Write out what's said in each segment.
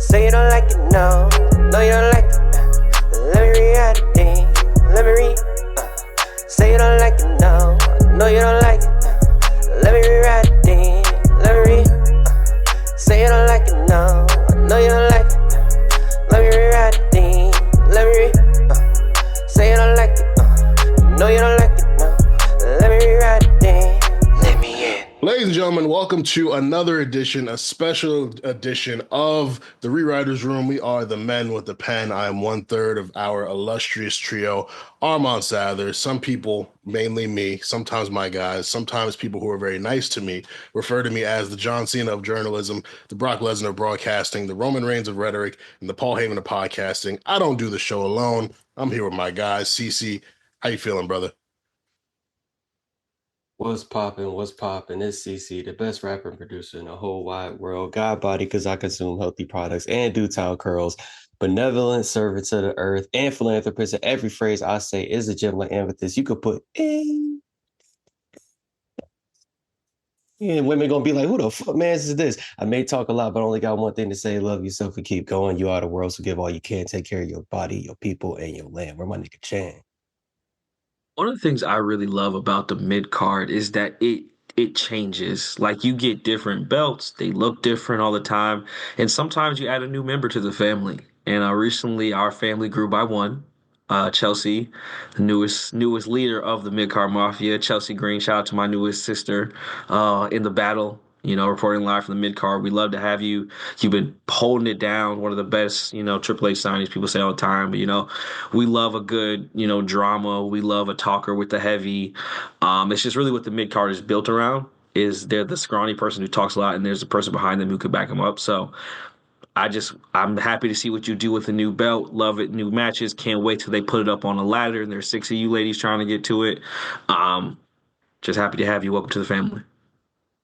Say you don't like it, no. No, you don't like it. Let me read the thing. Let me read. Say you don't like it, no. No, you don't like it. Let me rewrite the thing. Let me read. Say you don't like it, no. No, you don't like it. Let me rewrite the thing. Let me read. Say you don't like it. No, you don't like it, no. Let me rewrite the thing. Let me in. Ladies and gentlemen, welcome to another edition, a special edition of the Rewriters Room. We are the men with the pen. I am 1/3 of our illustrious trio, Armon Sather. Some people, mainly me, sometimes my guys, sometimes people who are very nice to me, refer to me as the John Cena of journalism, the Brock Lesnar of broadcasting, the Roman Reigns of rhetoric, and the Paul Heyman of podcasting. I don't do the show alone. I'm here with my guys. CC, how you feeling, brother? What's poppin'? What's poppin'? It's CC, the best rapper and producer in the whole wide world. God body, because I consume healthy products and do towel curls. Benevolent servant to the earth and philanthropist. And every phrase I say is a gem like amethyst. You could put in. And women gonna be like, who the fuck, man, is this? I may talk a lot, but I only got one thing to say. Love yourself and keep going. You are the world, so give all you can. Take care of your body, your people, and your land. Where my nigga Chan? One of the things I really love about the mid card is that it changes. Like you get different belts, they look different all the time, and sometimes you add a new member to the family. And recently, our family grew by one. Chelsea, the newest leader of the mid card mafia, Chelsea Green. Shout out to my newest sister in the battle. Reporting live from the mid card. We love to have you. You've been holding it down. One of the best, Triple H signings. People say all the time, but we love a good, drama. We love a talker with the heavy. It's just really what the mid card is built around. Is they're the scrawny person who talks a lot, and there's a person behind them who could back them up. So I'm happy to see what you do with the new belt. Love it. New matches. Can't wait till they put it up on a ladder, and there's 6 of you ladies trying to get to it. Just happy to have you. Welcome to the family.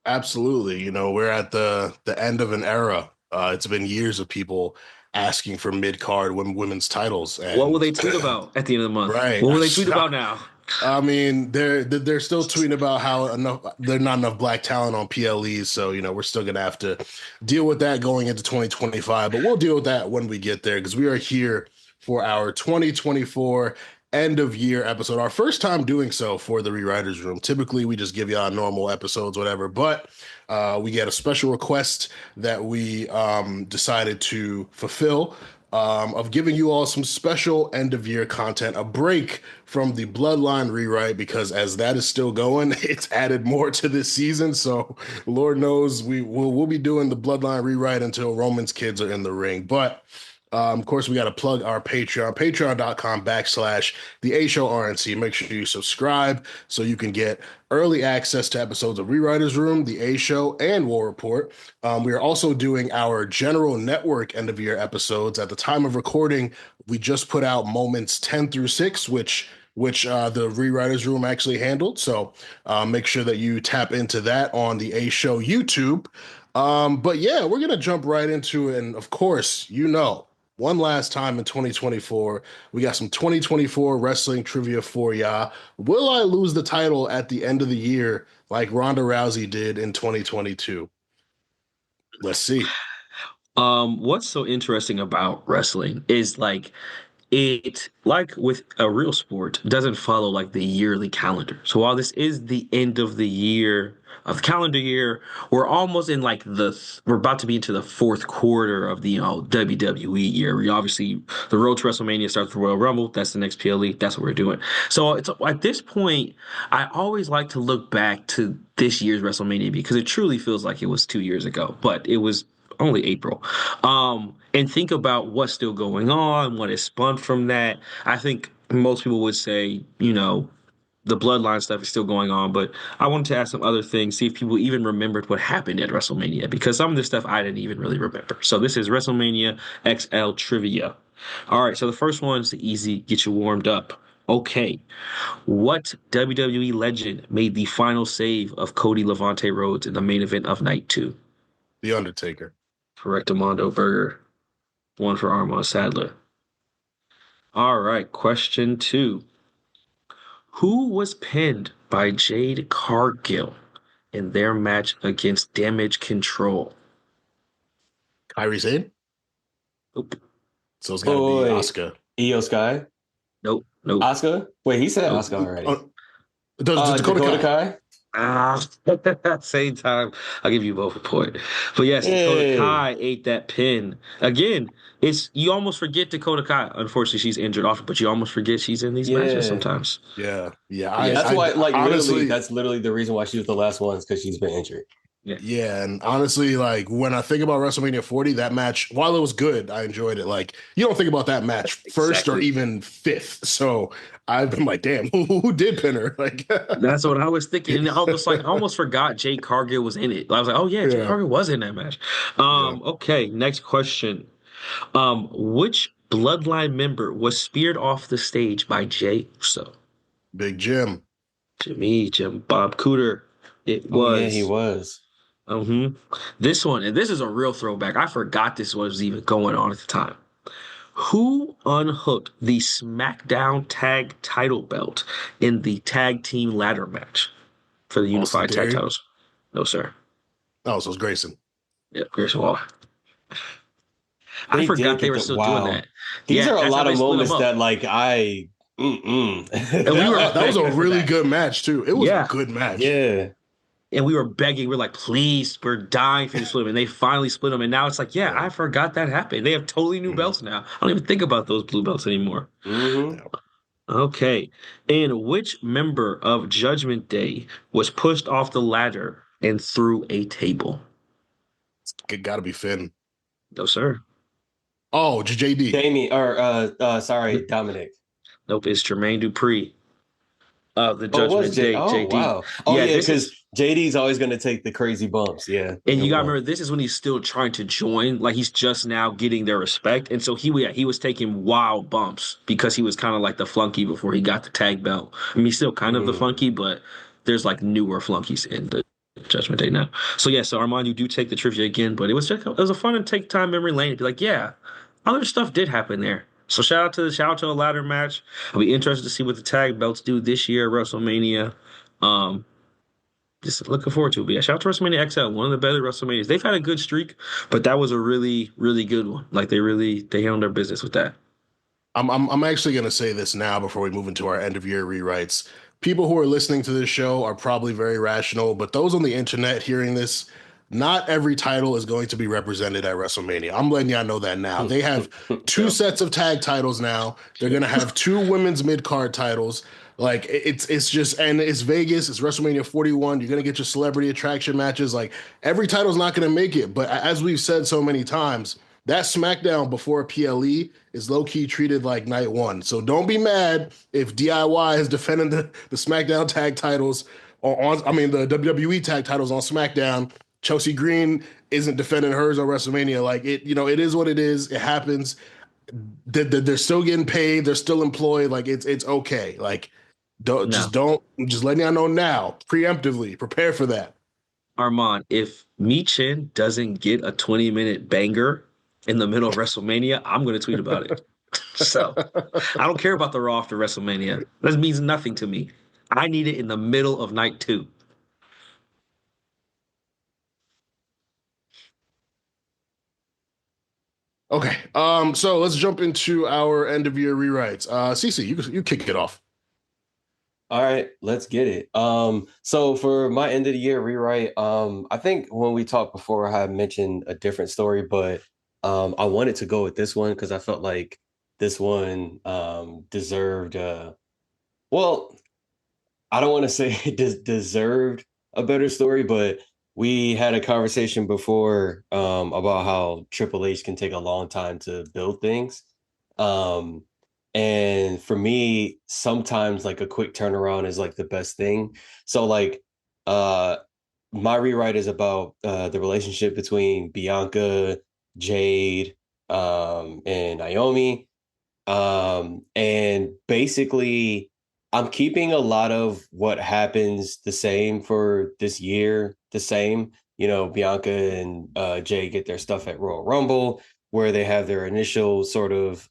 Absolutely. We're at the end of an era. It's been years of people asking for mid-card women's titles. And what will they tweet about at the end of the month? Right. What will they tweet about now? I mean, they're still tweeting about how there's not enough black talent on PLEs. So, we're still going to have to deal with that going into 2025. But we'll deal with that when we get there because we are here for our 2024 end of year episode, our first time doing so for the Rewriters Room. Typically, we just give y'all normal episodes, whatever, but we get a special request that we decided to fulfill of giving you all some special end of year content, a break from the Bloodline rewrite, because as that is still going, it's added more to this season. So Lord knows we'll be doing the Bloodline rewrite until Roman's kids are in the ring. But of course, we got to plug our Patreon, patreon.com/the A Show RNC. Make sure you subscribe so you can get early access to episodes of Rewriters Room, The A Show, and War Report. We are also doing our general network end of year episodes. At the time of recording, we just put out moments 10 through 6, which the Rewriters Room actually handled. So make sure that you tap into that on the A Show YouTube. But yeah, we're going to jump right into it. And of course, one last time in 2024, we got some 2024 wrestling trivia for ya. Will I lose the title at the end of the year like Ronda Rousey did in 2022? Let's see. What's so interesting about wrestling is it, like with a real sport, doesn't follow like the yearly calendar. So while this is the end of the year, of the calendar year, we're almost in we're about to be into the fourth quarter of the WWE year. We obviously, the road to WrestleMania starts with the Royal Rumble. That's the next PLE. That's what we're doing. So it's at this point, I always like to look back to this year's WrestleMania because it truly feels like it was 2 years ago, but it was only April. And think about what's still going on, what is spun from that. I think most people would say, the bloodline stuff is still going on, but I wanted to ask some other things, see if people even remembered what happened at WrestleMania, because some of this stuff I didn't even really remember. So this is Wrestlemania XL trivia. All right, so the first one's easy, get you warmed up. Okay, what WWE legend made the final save of Cody Levante Rhodes in the main event of Night 2? The Undertaker. Correct, Armando Burger. One for Armand Sadler. All right, question 2. Who was pinned by Jade Cargill in their match against Damage Control? Kairi Sane? Nope. So it's got to Oh, be wait. Asuka. Io Sky? Nope. Nope. Asuka? Wait, he said Nope. Asuka already. Dakota Kai. Kai? Ah, same time. I'll give you both a point. But yes, Dakota Hey. Kai ate that pin. Again, it's you almost forget Dakota Kai. Unfortunately, she's injured often, but you almost forget she's in these matches Yeah. sometimes. Yeah, yeah. But yes, That's why, like, literally, Honestly, that's literally the reason why she was the last one, is because she's been injured. yeah. yeah, and honestly, like when I think about WrestleMania 40, that match, while it was good, I enjoyed it. Like you don't think about that match first or Exactly. even fifth. So I've been like, damn, who did pin her? Like, That's what I was thinking. And I was like, I almost forgot Jade Cargill was in it. I was like, oh yeah, Jade yeah, Cargill was in that match. yeah. Okay, next question. Which bloodline member was speared off the stage by Jay Uso? Big Jim. Jim Bob Cooter. It Oh, yeah, he was. was. This one, and this is a real throwback. I forgot this was even going on at the time. Who unhooked the SmackDown Tag Title belt in the tag team ladder match for the Austin unified tag Theory. titles? No, sir. Oh, so it's Grayson. Yeah, Grayson Waller. I They did forgot they get were the still doing wow. that. These Yeah, are a that's how lot they of split them moments up. that, like, And we were That was a begging for really that. good match too. It was a Yeah. good match. Yeah. And we were begging. We're like, please, we're dying for you to split them. And they finally split them. And now it's like, yeah, Yeah. I forgot that happened. They have totally new Mhm. belts now. I don't even think about those blue belts anymore. Mm-hmm. Yeah. Okay. And which member of Judgment Day was pushed off the ladder and through a table? It got to be Finn. No, sir. Oh, JD. Damien, or sorry, Dominic. Nope, it's Jermaine Dupri of the Oh, it was Judgment J. Day, Oh, JD. wow. Oh, Yeah, yeah, this because is. JD's always going to take the crazy bumps. Yeah, And good you gotta one. remember, this is when he's still trying to join. Like he's just now getting their respect, and so he was taking wild bumps because he was kind of like the flunky before he got the tag belt. I mean, he's still kind of the Mm. flunky, but there's like newer flunkies in the Judgment Day now. So yeah, so Armand, you do take the trivia again, but it was a fun and take time memory lane to be like, yeah, other stuff did happen there. So shout out to the ladder match. I'll be interested to see what the tag belts do this year at WrestleMania. Um, just looking forward to it. But yeah, shout out to WrestleMania XL, one of the better WrestleManias. They've had a good streak, but that was a really, really good one. Like they handled their business with that. I'm actually going to say this now before we move into our end of year rewrites. People who are listening to this show are probably very rational, but those on the internet hearing this, not every title is going to be represented at WrestleMania. I'm letting y'all know that now. They have two Yep. sets of tag titles now. They're going to have two women's mid card titles. Like it's just, and it's Vegas. It's WrestleMania 41. You're gonna get your celebrity attraction matches. Like every title's not gonna make it, but as we've said so many times, that SmackDown before PLE is low key treated like night one. So don't be mad if DIY is defending the SmackDown tag titles I mean, the WWE tag titles on SmackDown. Chelsea Green isn't defending hers on WrestleMania. Like it is what it is. It happens. They're still getting paid. They're still employed. Like it's okay. Like No, just letting y'all know now, preemptively, prepare for that. Armand, if Mi Chen doesn't get a 20-minute banger in the middle of WrestleMania, I'm gonna tweet about it. So I don't care about the Raw after WrestleMania. That means nothing to me. I need it in the middle of night two. Okay. So let's jump into our end of year rewrites. Cece, you kick it off. All right, let's get it. So for my end of the year rewrite, I think when we talked before, I had mentioned a different story, but I wanted to go with this one because I felt like this one deserved well, I don't want to say it deserved a better story, but we had a conversation before about how Triple H can take a long time to build things. Um, and for me, sometimes like a quick turnaround is like the best thing. So like uh my rewrite is about the relationship between Bianca, Jade, and Naomi. And basically, I'm keeping a lot of what happens the same for this year, the same. You know, Bianca and Jay get their stuff at Royal Rumble, where they have their initial sort of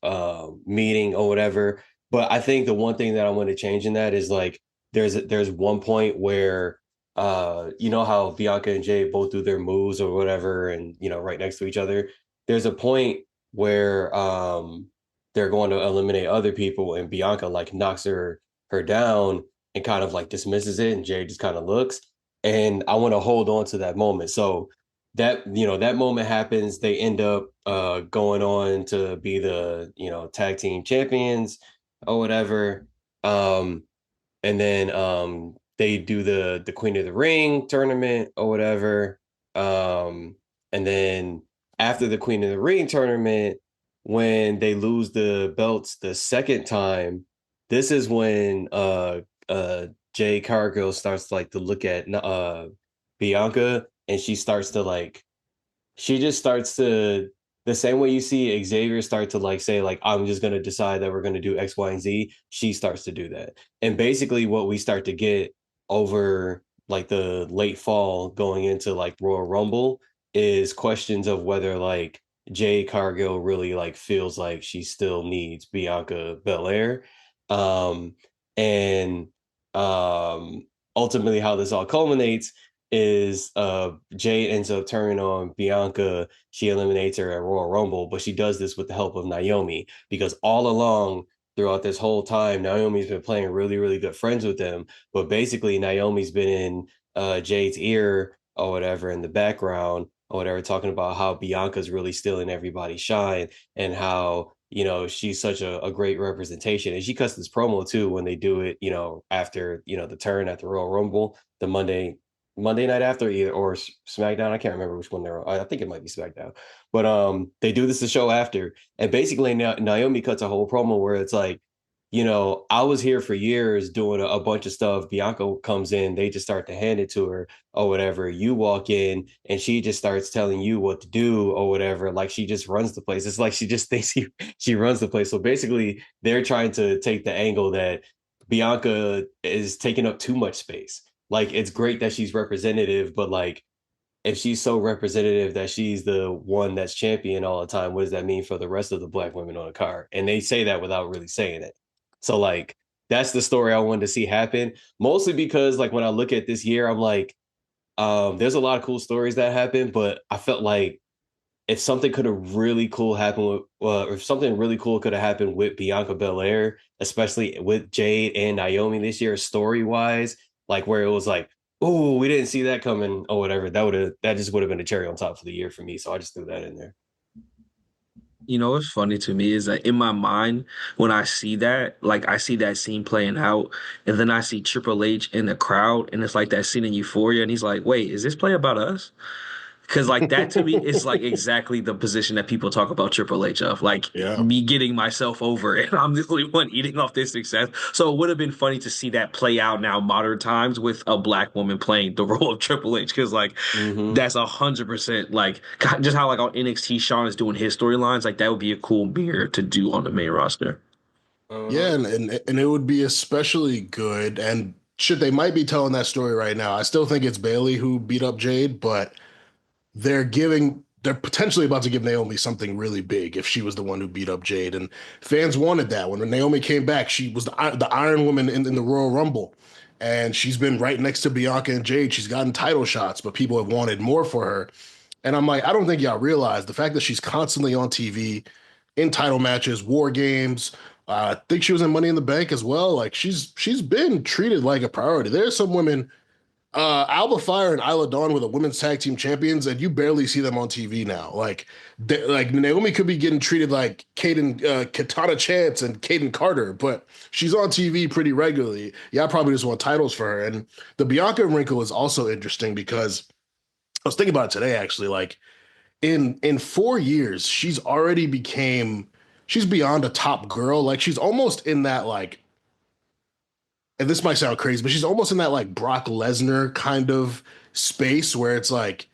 meeting or whatever. But I think the one thing that I want to change in that is like there's one point where you know how Bianca and Jay both do their moves or whatever, and you know, right next to each other. There's a point where they're going to eliminate other people, and Bianca like knocks her down and kind of like dismisses it, and Jade just kind of looks. And I want to hold on to that moment. So that, that moment happens. They end up going on to be the, tag team champions or whatever. And then they do the Queen of the Ring tournament or whatever. And then after the Queen of the Ring tournament, when they lose the belts the second time, this is when Jade Cargill starts like to look at Bianca, and she just starts to, the same way you see Xavier start to like say like, I'm just going to decide that we're going to do X, Y, and Z. She starts to do that. And basically what we start to get over like the late fall going into like Royal Rumble is questions of whether like Jade Cargill really like feels like she still needs Bianca Belair. Um, and ultimately how this all culminates is Jade ends up turning on Bianca. She eliminates her at Royal Rumble, but she does this with the help of Naomi, because all along throughout this whole time, Naomi's been playing really, really good friends with them. But basically, Naomi's been in Jade's ear or whatever in the background or whatever, talking about how Bianca's really stealing everybody's shine and how, she's such a great representation. And she cuts this promo too when they do it, after, the turn at the Royal Rumble, the Monday night after, either or SmackDown. I can't remember which one they're on. I think it might be SmackDown. But they do this the show after. And basically Naomi cuts a whole promo where it's like, I was here for years doing a bunch of stuff. Bianca comes in, they just start to hand it to her or whatever. You walk in and she just starts telling you what to do or whatever. Like she just runs the place. It's like she just thinks she runs the place. So basically they're trying to take the angle that Bianca is taking up too much space. Like, it's great that she's representative, but like, if she's so representative that she's the one that's champion all the time, what does that mean for the rest of the Black women on the card? And they say that without really saying it. So like, that's the story I wanted to see happen. Mostly because like when I look at this year, I'm like, there's a lot of cool stories that happen, but I felt like if something could have really cool happened with, if something really cool could have happened with Bianca Belair, especially with Jade and Naomi this year, story wise, like where it was like, oh, we didn't see that coming or whatever. That just would have been a cherry on top for the year for me. So I just threw that in there. What's funny to me is that in my mind, when I see that, like I see that scene playing out, and then I see Triple H in the crowd, and it's like that scene in Euphoria, and he's like, wait, is this play about us? Because like that to me is like exactly the position that people talk about Triple H of, like Yeah. me getting myself over and I'm the only one eating off this success. So it would have been funny to see that play out now modern times with a Black woman playing the role of Triple H, because like that's 100% like just how like on NXT Shawn is doing his storylines, like that would be a cool mirror to do on the main roster. Yeah, and it would be especially good. And shit, they might be telling that story right now. I still think it's Bailey who beat up Jade, but they're potentially about to give Naomi something really big if she was the one who beat up Jade. And fans wanted that. When Naomi came back, she was the Iron Woman in the Royal Rumble. And she's been right next to Bianca and Jade. She's gotten title shots, but people have wanted more for her. And I'm like, I don't think y'all realize the fact that she's constantly on TV in title matches, war games. I think she was in Money in the Bank as well. Like she's been treated like a priority. There's some women, Alba Fire and Isla Dawn were the women's tag team champions, and you barely see them on TV now. Like Naomi could be getting treated like Katana Chance and Kaden Carter, but she's on TV pretty regularly. Yeah, I probably just want titles for her. And the Bianca wrinkle is also interesting because I was thinking about it today, actually. Like in 4 years, she's beyond a top girl. Like she's almost in that like, and this might sound crazy, but she's almost in that like Brock Lesnar kind of space where it's like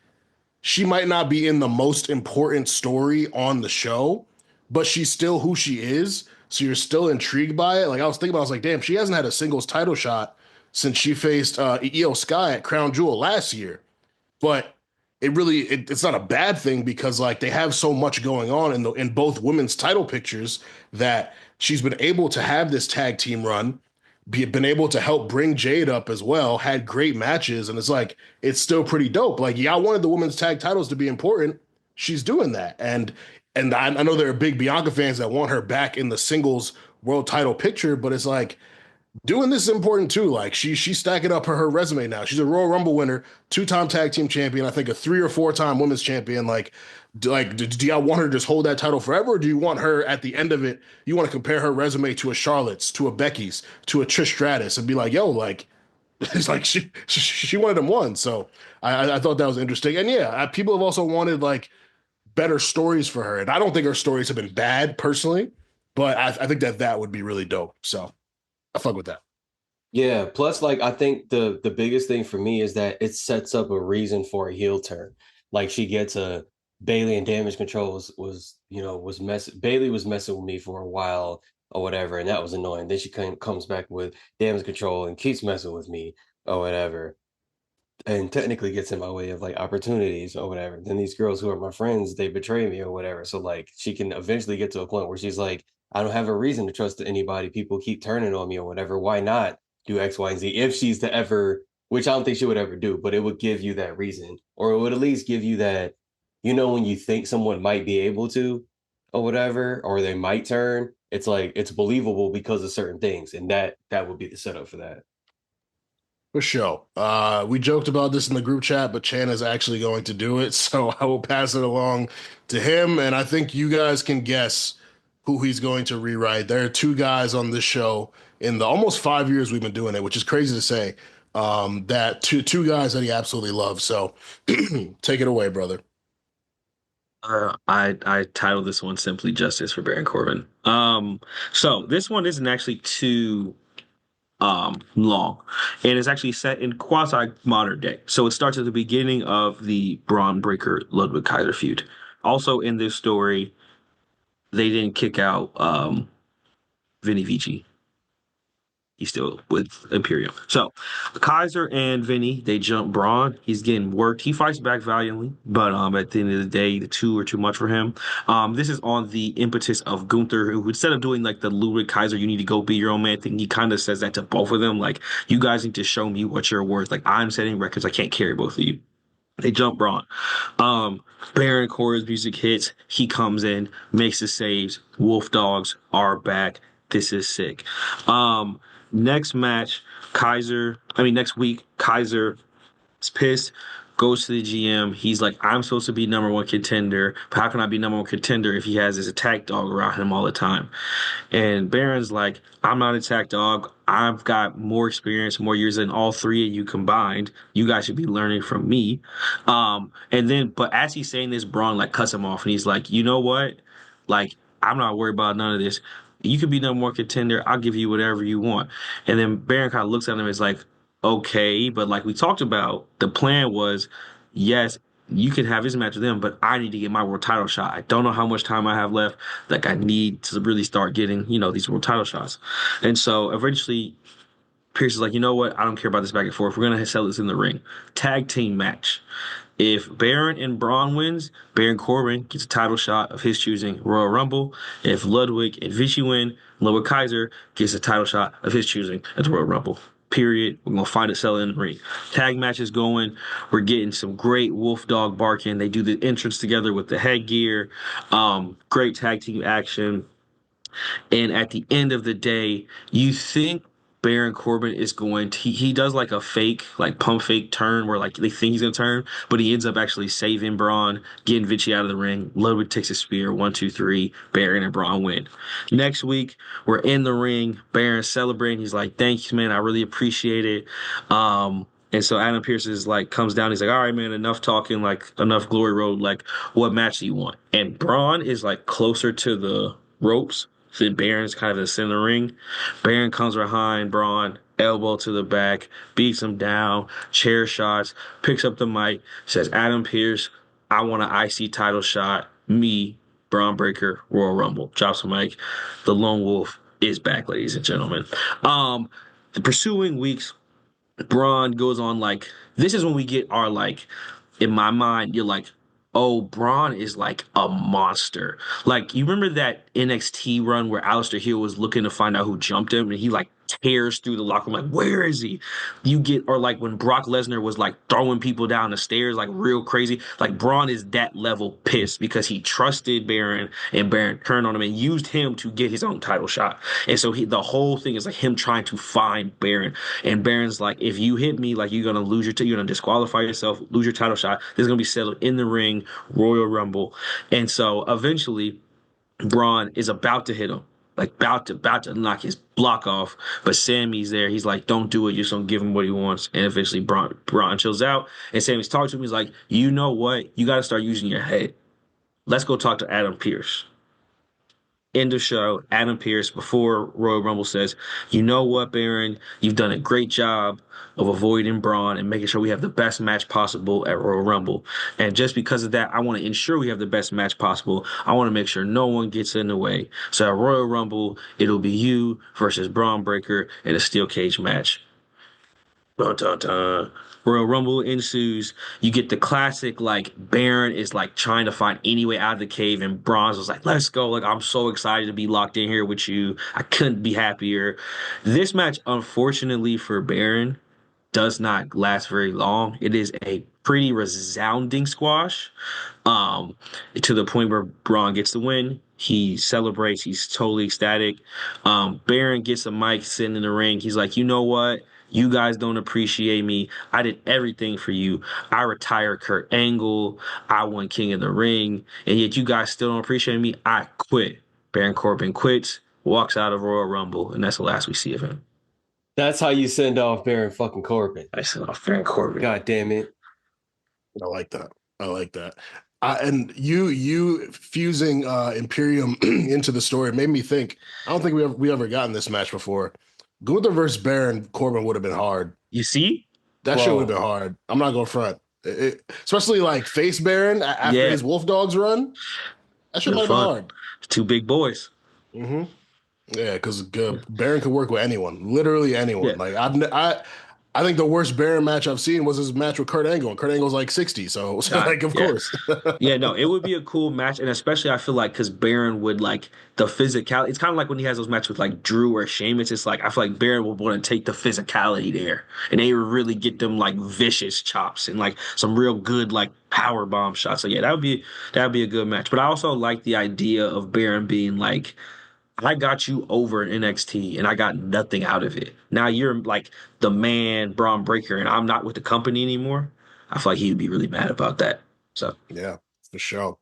she might not be in the most important story on the show, but she's still who she is. So you're still intrigued by it. Like I was like, damn, she hasn't had a singles title shot since she faced Io Sky at Crown Jewel last year. But it's not a bad thing because like they have so much going on in both women's title pictures that she's been able to have this tag team run, been able to help bring Jade up as well, had great matches, and it's still pretty dope. Like, yeah, I wanted the women's tag titles to be important. She's doing that. And And I know there are big Bianca fans that want her back in the singles world title picture, but it's like doing this is important too. Like she's stacking up her resume now. She's a Royal Rumble winner, 2-time tag team champion, I think a 3 or 4-time women's champion. Do y'all want her to just hold that title forever, or do you want her at the end of it? You want to compare her resume to a Charlotte's, to a Becky's, to a Trish Stratus, and be like, yo, like it's like she wanted them won. So I thought that was interesting. And yeah, people have also wanted like better stories for her, and I don't think her stories have been bad personally, but I think that would be really dope. So I fuck with that. Yeah. Plus, like, I think the biggest thing for me is that it sets up a reason for a heel turn. Like, she gets a Bailey and Damage Control Bailey was messing with me for a while or whatever, and that was annoying. Then she comes back with Damage Control and keeps messing with me or whatever, and technically gets in my way of like opportunities or whatever. Then these girls who are my friends, they betray me or whatever. So like she can eventually get to a point where she's like, I don't have a reason to trust anybody. People keep turning on me or whatever. Why not do X, Y, and Z? If she's to ever, which I don't think she would ever do, but it would give you that reason, or it would at least give you that, when you think someone might be able to or whatever, or they might turn, it's like it's believable because of certain things. And that would be the setup for that. For sure. We joked about this in the group chat, but Chan is actually going to do it. So I will pass it along to him. And I think you guys can guess who he's going to rewrite. There are 2 guys on this show in the almost 5 years we've been doing it, which is crazy to say, that two guys that he absolutely loves. So take it away, brother. I titled this one simply Justice for Baron Corbin. So this one isn't actually too long, and it's actually set in quasi modern day. So it starts at the beginning of the Braun Breaker Ludwig Kaiser feud. Also in this story, they didn't kick out Vinny Vici. He's still with Imperium. So Kaiser and Vinny, they jump Braun. He's getting worked. He fights back valiantly, but at the end of the day, the 2 are too much for him. This is on the impetus of Gunther, who instead of doing like the Ludwig Kaiser, you need to go be your own man thing, he kind of says that to both of them. Like, you guys need to show me what you're worth. Like, I'm setting records. I can't carry both of you. They jump Braun. Baron Corbin's music hits. He comes in, makes the saves. Wolf Dogs are back. This is sick. Next week, Kaiser is pissed, goes to the GM. He's like, I'm supposed to be number 1 contender, but how can I be number 1 contender if he has his attack dog around him all the time? And Baron's like, I'm not an attack dog. I've got more experience, more years than all 3 of you combined. You guys should be learning from me. But as he's saying this, Braun like cuts him off, and he's like, you know what? Like, I'm not worried about none of this. You could be number 1 contender. I'll give you whatever you want. And then Baron kind of looks at him and is like, okay, but like we talked about, the plan was, yes, you can have his match with them, but I need to get my world title shot. I don't know how much time I have left. Like, I need to really start getting, these world title shots. And so eventually Pierce is like, you know what? I don't care about this back and forth. We're going to sell this in the ring. Tag team match. If Baron and Braun wins, Baron Corbin gets a title shot of his choosing, Royal Rumble. If Ludwig and Vichy win, Ludwig Kaiser gets a title shot of his choosing at the Royal Rumble. Period. We're going to find it selling in the ring. Tag matches going. We're getting some great wolf dog barking. They do the entrance together with the headgear. Great tag team action. And at the end of the day, you think Baron Corbin is going to, he does like a fake, like pump fake turn where like they think he's going to turn, but he ends up actually saving Braun, getting Vinci out of the ring. Ludwig takes a spear, 1, 2, 3, Baron and Braun win. Next week, we're in the ring. Baron's celebrating. He's like, thanks, man. I really appreciate it. And so Adam Pearce is like, comes down. He's like, all right, man, enough talking, like enough glory road. Like, what match do you want? And Braun is like closer to the ropes. Then Baron's kind of in the center of the ring. Baron comes behind Braun, elbow to the back, beats him down, chair shots, picks up the mic, says, Adam Pearce, I want an IC title shot. Me, Braun Breaker, Royal Rumble. Drops the mic. The Lone Wolf is back, ladies and gentlemen. The pursuing weeks, Braun goes on like, this is when we get our like, in my mind, you're like, oh, Braun is like a monster. Like, you remember that NXT run where Aleister Hill was looking to find out who jumped him, and he like tears through the locker room, like, where is he? You get, or like when Brock Lesnar was like throwing people down the stairs, like real crazy. Like Braun is that level pissed because he trusted Baron and Baron turned on him and used him to get his own title shot. And so the whole thing is like him trying to find Baron. And Baron's like, if you hit me, like you're gonna lose you're gonna disqualify yourself, lose your title shot. This is gonna be settled in the ring, Royal Rumble. And so eventually Braun is about to hit him, like about to knock his block off, but Sammy's there. He's like, "Don't do it. You're just gonna give him what he wants." And eventually, Braun chills out, and Sammy's talking to him. He's like, "You know what? You got to start using your head. Let's go talk to Adam Pearce." End of show. Adam Pearce before Royal Rumble says, "You know what, Baron? You've done a great job of avoiding Braun and making sure we have the best match possible at Royal Rumble. And just because of that, I want to ensure we have the best match possible. I want to make sure no one gets in the way. So at Royal Rumble, it'll be you versus Braun Breaker in a steel cage match." Dun, dun, dun. Royal Rumble ensues. You get the classic, like, Baron is, like, trying to find any way out of the cave, and Braun was like, let's go. Like, I'm so excited to be locked in here with you. I couldn't be happier. This match, unfortunately for Baron, does not last very long. It is a pretty resounding squash, to the point where Braun gets the win. He celebrates. He's totally ecstatic. Baron gets a mic sitting in the ring. He's like, you know what? You guys don't appreciate me. I did everything for you. I retired Kurt Angle. I won King of the Ring. And yet you guys still don't appreciate me. I quit. Baron Corbin quits, walks out of Royal Rumble, and that's the last we see of him. That's how you send off Baron fucking Corbin. I sent off Baron Corbin. God damn it. I like that. I like that. And you fusing Imperium into the story made me think. I don't think we ever gotten this match before. Gunther versus Baron Corbin would have been hard. You see? That shit would have been hard. I'm not going front. Especially like face Baron after his Wolf Dogs run. That shit might have been hard. Two big boys. Mm-hmm. Yeah, because Baron could work with anyone, literally anyone. Yeah. Like I think the worst Baron match I've seen was his match with Kurt Angle, and Kurt Angle's like 60, so like of course. Yeah, no, it would be a cool match, and especially I feel like because Baron would like the physicality. It's kind of like when he has those matches with like Drew or Sheamus. It's like I feel like Baron would want to take the physicality there, and they would really get them like vicious chops and like some real good like power bomb shots. So yeah, that would be a good match. But I also like the idea of Baron being like, I got you over in NXT and I got nothing out of it. Now you're like the man, Braun Breaker, and I'm not with the company anymore. I feel like he would be really mad about that. So yeah, for sure.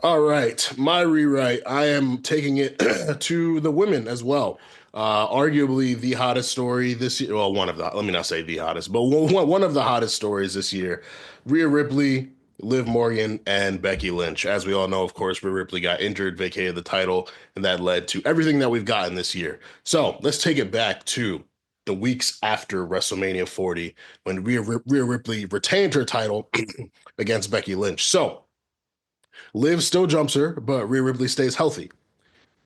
All right, my rewrite. I am taking it to the women as well. Arguably the hottest story this year. Well, one of the. Let me not say the hottest, but one of the hottest stories this year. Rhea Ripley, Liv Morgan, and Becky Lynch. As we all know, of course, Rhea Ripley got injured, vacated the title, and that led to everything that we've gotten this year. So let's take it back to the weeks after WrestleMania 40 when Rhea Ripley retained her title against Becky Lynch. So Liv still jumps her, but Rhea Ripley stays healthy.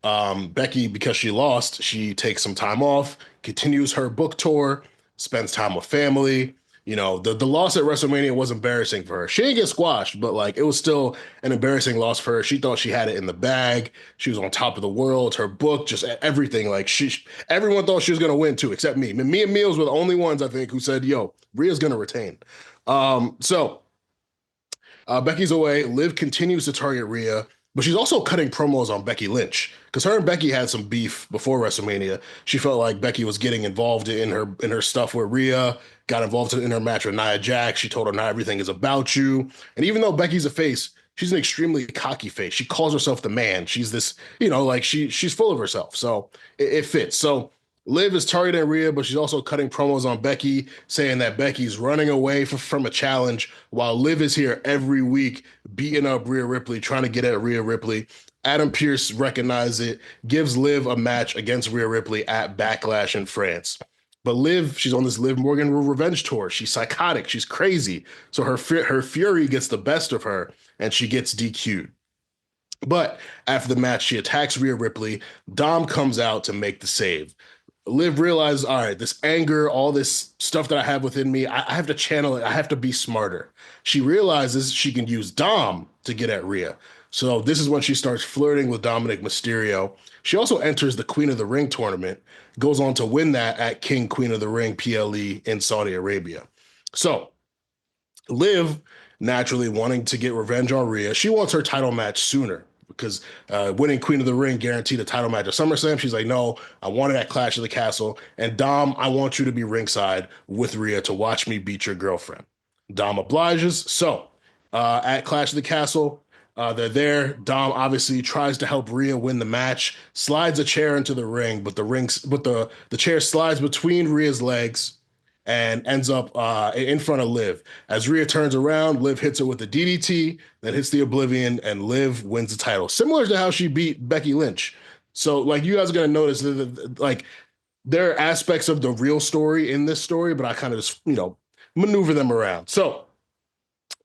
Becky, because she lost, she takes some time off, continues her book tour, spends time with family. You know, the loss at WrestleMania was embarrassing for her. She didn't get squashed, but like it was still an embarrassing loss for her. She thought she had it in the bag. She was on top of the world. Her book, just everything. Like everyone thought she was gonna win too, except me. Me and Meals were the only ones I think who said, "Yo, Rhea's gonna retain." Becky's away. Liv continues to target Rhea, but she's also cutting promos on Becky Lynch because her and Becky had some beef before WrestleMania. She felt like Becky was getting involved in her stuff with Rhea. Got involved in her match with Nia Jax. She told her not everything is about you. And even though Becky's a face, she's an extremely cocky face. She calls herself the man. She's this, like she's full of herself. So it fits. So Liv is targeting Rhea, but she's also cutting promos on Becky, saying that Becky's running away from a challenge while Liv is here every week beating up Rhea Ripley, trying to get at Rhea Ripley. Adam Pearce recognizes it, gives Liv a match against Rhea Ripley at Backlash in France. But Liv, she's on this Liv Morgan revenge tour. She's psychotic. She's crazy. So her fury gets the best of her, and she gets DQ'd. But after the match, she attacks Rhea Ripley. Dom comes out to make the save. Liv realizes, all right, this anger, all this stuff that I have within me, I have to channel it. I have to be smarter. She realizes she can use Dom to get at Rhea. So this is when she starts flirting with Dominic Mysterio. She also enters the Queen of the Ring tournament, goes on to win that at King Queen of the Ring PLE in Saudi Arabia. So Liv, naturally wanting to get revenge on Rhea, she wants her title match sooner because winning Queen of the Ring guaranteed a title match at SummerSlam. She's like, no, I wanted that Clash of the Castle. And Dom, I want you to be ringside with Rhea to watch me beat your girlfriend. Dom obliges. So at Clash of the Castle, they're there. Dom obviously tries to help Rhea win the match, slides a chair into the ring, but the chair slides between Rhea's legs and ends up in front of Liv. As Rhea turns around, Liv hits her with the DDT, then hits the Oblivion, and Liv wins the title. Similar to how she beat Becky Lynch. So, like, you guys are going to notice that, like, there are aspects of the real story in this story, but I kind of just, maneuver them around. So,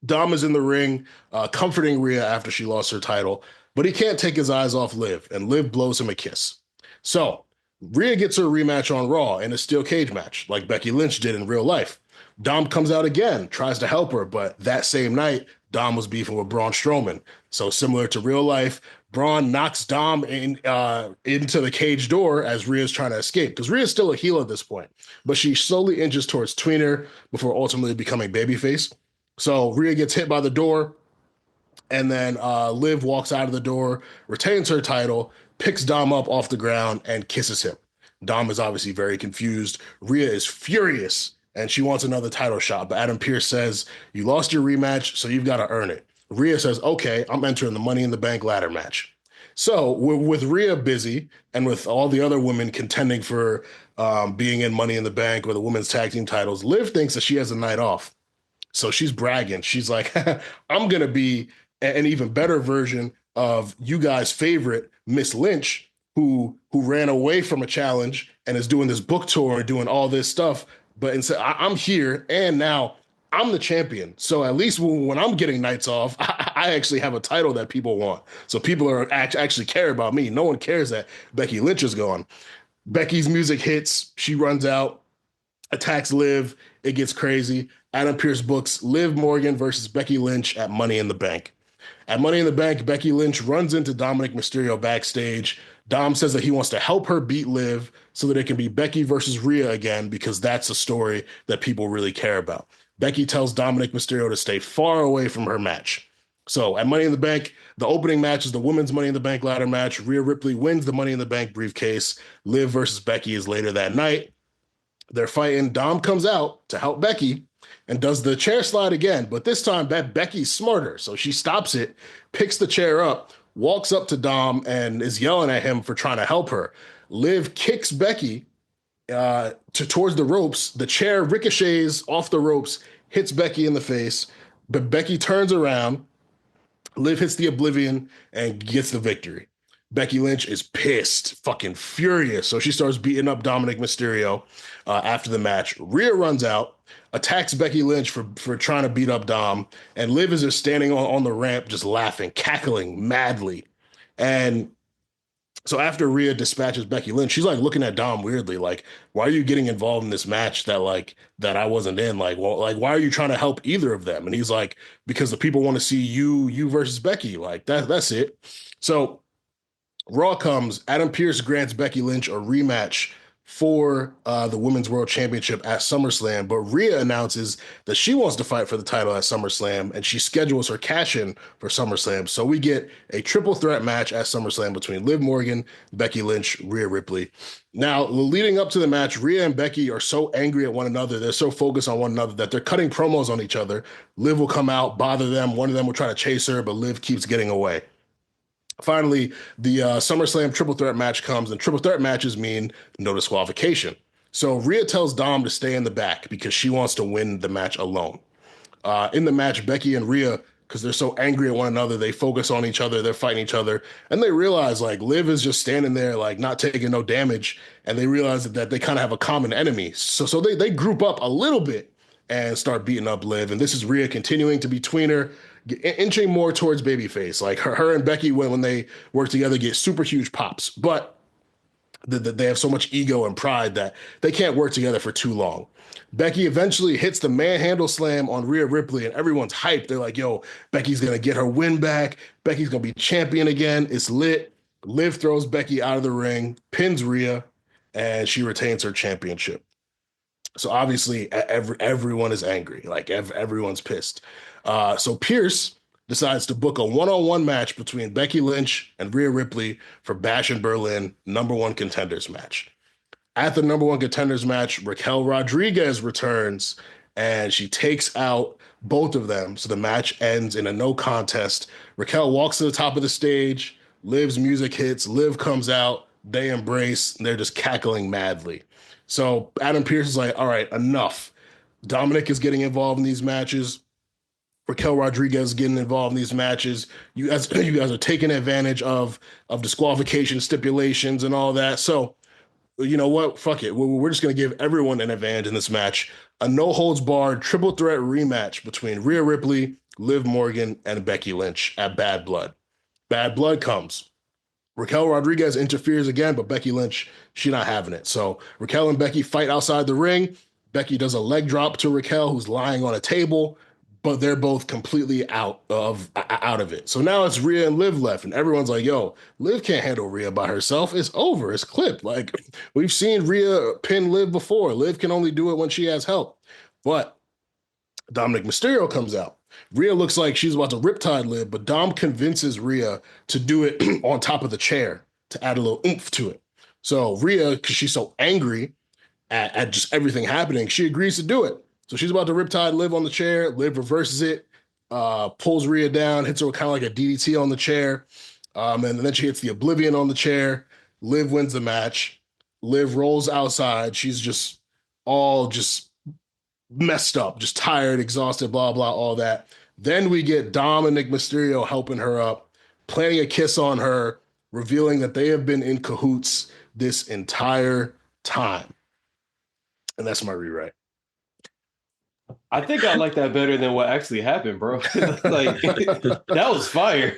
Dom is in the ring, comforting Rhea after she lost her title, but he can't take his eyes off Liv, and Liv blows him a kiss. So, Rhea gets her rematch on Raw in a steel cage match, like Becky Lynch did in real life. Dom comes out again, tries to help her, but that same night, Dom was beefing with Braun Strowman. So similar to real life, Braun knocks Dom into the cage door as Rhea's trying to escape, because Rhea's still a heel at this point, but she slowly inches towards tweener before ultimately becoming babyface. So Rhea gets hit by the door, and then Liv walks out of the door, retains her title, picks Dom up off the ground, and kisses him. Dom is obviously very confused. Rhea is furious, and she wants another title shot. But Adam Pearce says, you lost your rematch, so you've got to earn it. Rhea says, okay, I'm entering the Money in the Bank ladder match. So with Rhea busy, and with all the other women contending for being in Money in the Bank or the women's tag team titles, Liv thinks that she has a night off. So she's bragging. She's like, I'm going to be an even better version of you guys' favorite Miss Lynch, who ran away from a challenge and is doing this book tour and doing all this stuff. But instead, I'm here, and now I'm the champion. So at least when I'm getting nights off, I actually have a title that people want. So people are actually care about me. No one cares that Becky Lynch is gone. Becky's music hits. She runs out, attacks Liv. It gets crazy. Adam Pearce books Liv Morgan versus Becky Lynch at Money in the Bank. At Money in the Bank, Becky Lynch runs into Dominic Mysterio backstage. Dom says that he wants to help her beat Liv so that it can be Becky versus Rhea again, because that's a story that people really care about. Becky tells Dominic Mysterio to stay far away from her match. So at Money in the Bank, the opening match is the women's Money in the Bank ladder match. Rhea Ripley wins the Money in the Bank briefcase. Liv versus Becky is later that night. They're fighting. Dom comes out to help Becky and does the chair slide again, but this time Becky's smarter. So she stops it, picks the chair up, walks up to Dom, and is yelling at him for trying to help her. Liv kicks Becky towards the ropes. The chair ricochets off the ropes, hits Becky in the face, but Becky turns around. Liv hits the Oblivion and gets the victory. Becky Lynch is pissed, fucking furious. So she starts beating up Dominic Mysterio after the match. Rhea runs out, attacks Becky Lynch for trying to beat up Dom, and Liv is just standing on the ramp, just laughing, cackling madly. And so after Rhea dispatches Becky Lynch, she's like looking at Dom weirdly, like, why are you getting involved in this match that I wasn't in? Like, well, like, why are you trying to help either of them? And he's like, because the people want to see you versus Becky. Like, that's it. So Raw comes, Adam Pearce grants Becky Lynch a rematch for the Women's World Championship at SummerSlam, but Rhea announces that she wants to fight for the title at SummerSlam, and she schedules her cash-in for SummerSlam. So we get a triple threat match at SummerSlam between Liv Morgan, Becky Lynch, Rhea Ripley. Now, leading up to the match, Rhea and Becky are so angry at one another, they're so focused on one another that they're cutting promos on each other. Liv will come out, bother them, one of them will try to chase her, but Liv keeps getting away. Finally, the SummerSlam triple threat match comes, and triple threat matches mean no disqualification. So Rhea tells Dom to stay in the back because she wants to win the match alone. In the match, Becky and Rhea, because they're so angry at one another, they focus on each other, they're fighting each other, and they realize, like, Liv is just standing there, like, not taking no damage, and they realize that they kind of have a common enemy. So they group up a little bit and start beating up Liv, and this is Rhea continuing to be tweener, inching more towards babyface. Like her and Becky, when they work together, get super huge pops. But they have so much ego and pride that they can't work together for too long. Becky eventually hits the manhandle slam on Rhea Ripley, and everyone's hyped. They're like, yo, Becky's going to get her win back. Becky's going to be champion again. It's lit. Liv throws Becky out of the ring, pins Rhea, and she retains her championship. So obviously, everyone is angry. Like, everyone's pissed. So Pierce decides to book a one-on-one match between Becky Lynch and Rhea Ripley for Bash in Berlin #1 contenders match. At the #1 contenders match, Raquel Rodriguez returns and she takes out both of them. So the match ends in a no contest. Raquel walks to the top of the stage. Liv's music hits. Liv comes out. They embrace. And they're just cackling madly. So Adam Pearce is like, all right, enough. Dominic is getting involved in these matches. Raquel Rodriguez is getting involved in these matches. You guys are taking advantage of disqualification stipulations and all that. So you know what? Fuck it. We're just going to give everyone an advantage in this match. A no-holds-barred triple threat rematch between Rhea Ripley, Liv Morgan, and Becky Lynch at Bad Blood. Bad Blood comes. Raquel Rodriguez interferes again, but Becky Lynch, she's not having it. So Raquel and Becky fight outside the ring. Becky does a leg drop to Raquel, who's lying on a table, but they're both completely out of it. So now it's Rhea and Liv left, and everyone's like, yo, Liv can't handle Rhea by herself. It's over. It's clipped. Like, we've seen Rhea pin Liv before. Liv can only do it when she has help. But Dominic Mysterio comes out. Rhea looks like she's about to riptide Liv, but Dom convinces Rhea to do it on top of the chair to add a little oomph to it. So Rhea, because she's so angry at just everything happening, she agrees to do it. So she's about to riptide Liv on the chair. Liv reverses it, pulls Rhea down, hits her with kind of like a DDT on the chair. And then she hits the Oblivion on the chair. Liv wins the match. Liv rolls outside. She's just all messed up, just tired, exhausted, blah, blah, all that. Then we get Dom and Nick Mysterio helping her up, planting a kiss on her, revealing that they have been in cahoots this entire time. And that's my rewrite. I think I like that better than what actually happened, bro. Like, that was fire.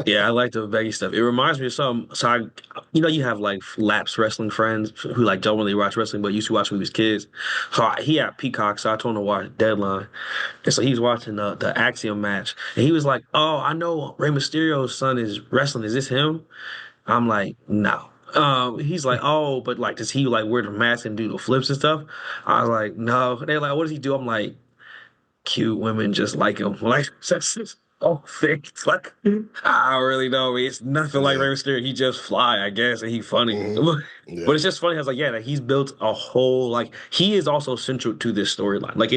Yeah, I like the Becky stuff. It reminds me of some. So you have like lapsed wrestling friends who like don't really watch wrestling, but used to watch when we was kids. So he had Peacock, so I told him to watch Deadline, and so he was watching the Axiom match, and he was like, "Oh, I know Rey Mysterio's son is wrestling. Is this him?" I'm like, "No." He's like, oh, but like, does he like wear the mask and do the flips and stuff? I was like, no. They're like, what does he do? I'm like, cute women just like him. Like, that's just oh thick. It's like, I don't really know. It's nothing like Rey Mysterio. He just fly, I guess, and he funny. Mm-hmm. Yeah. But it's just funny. I was like, yeah, that he's built a whole like he is also central to this storyline. Like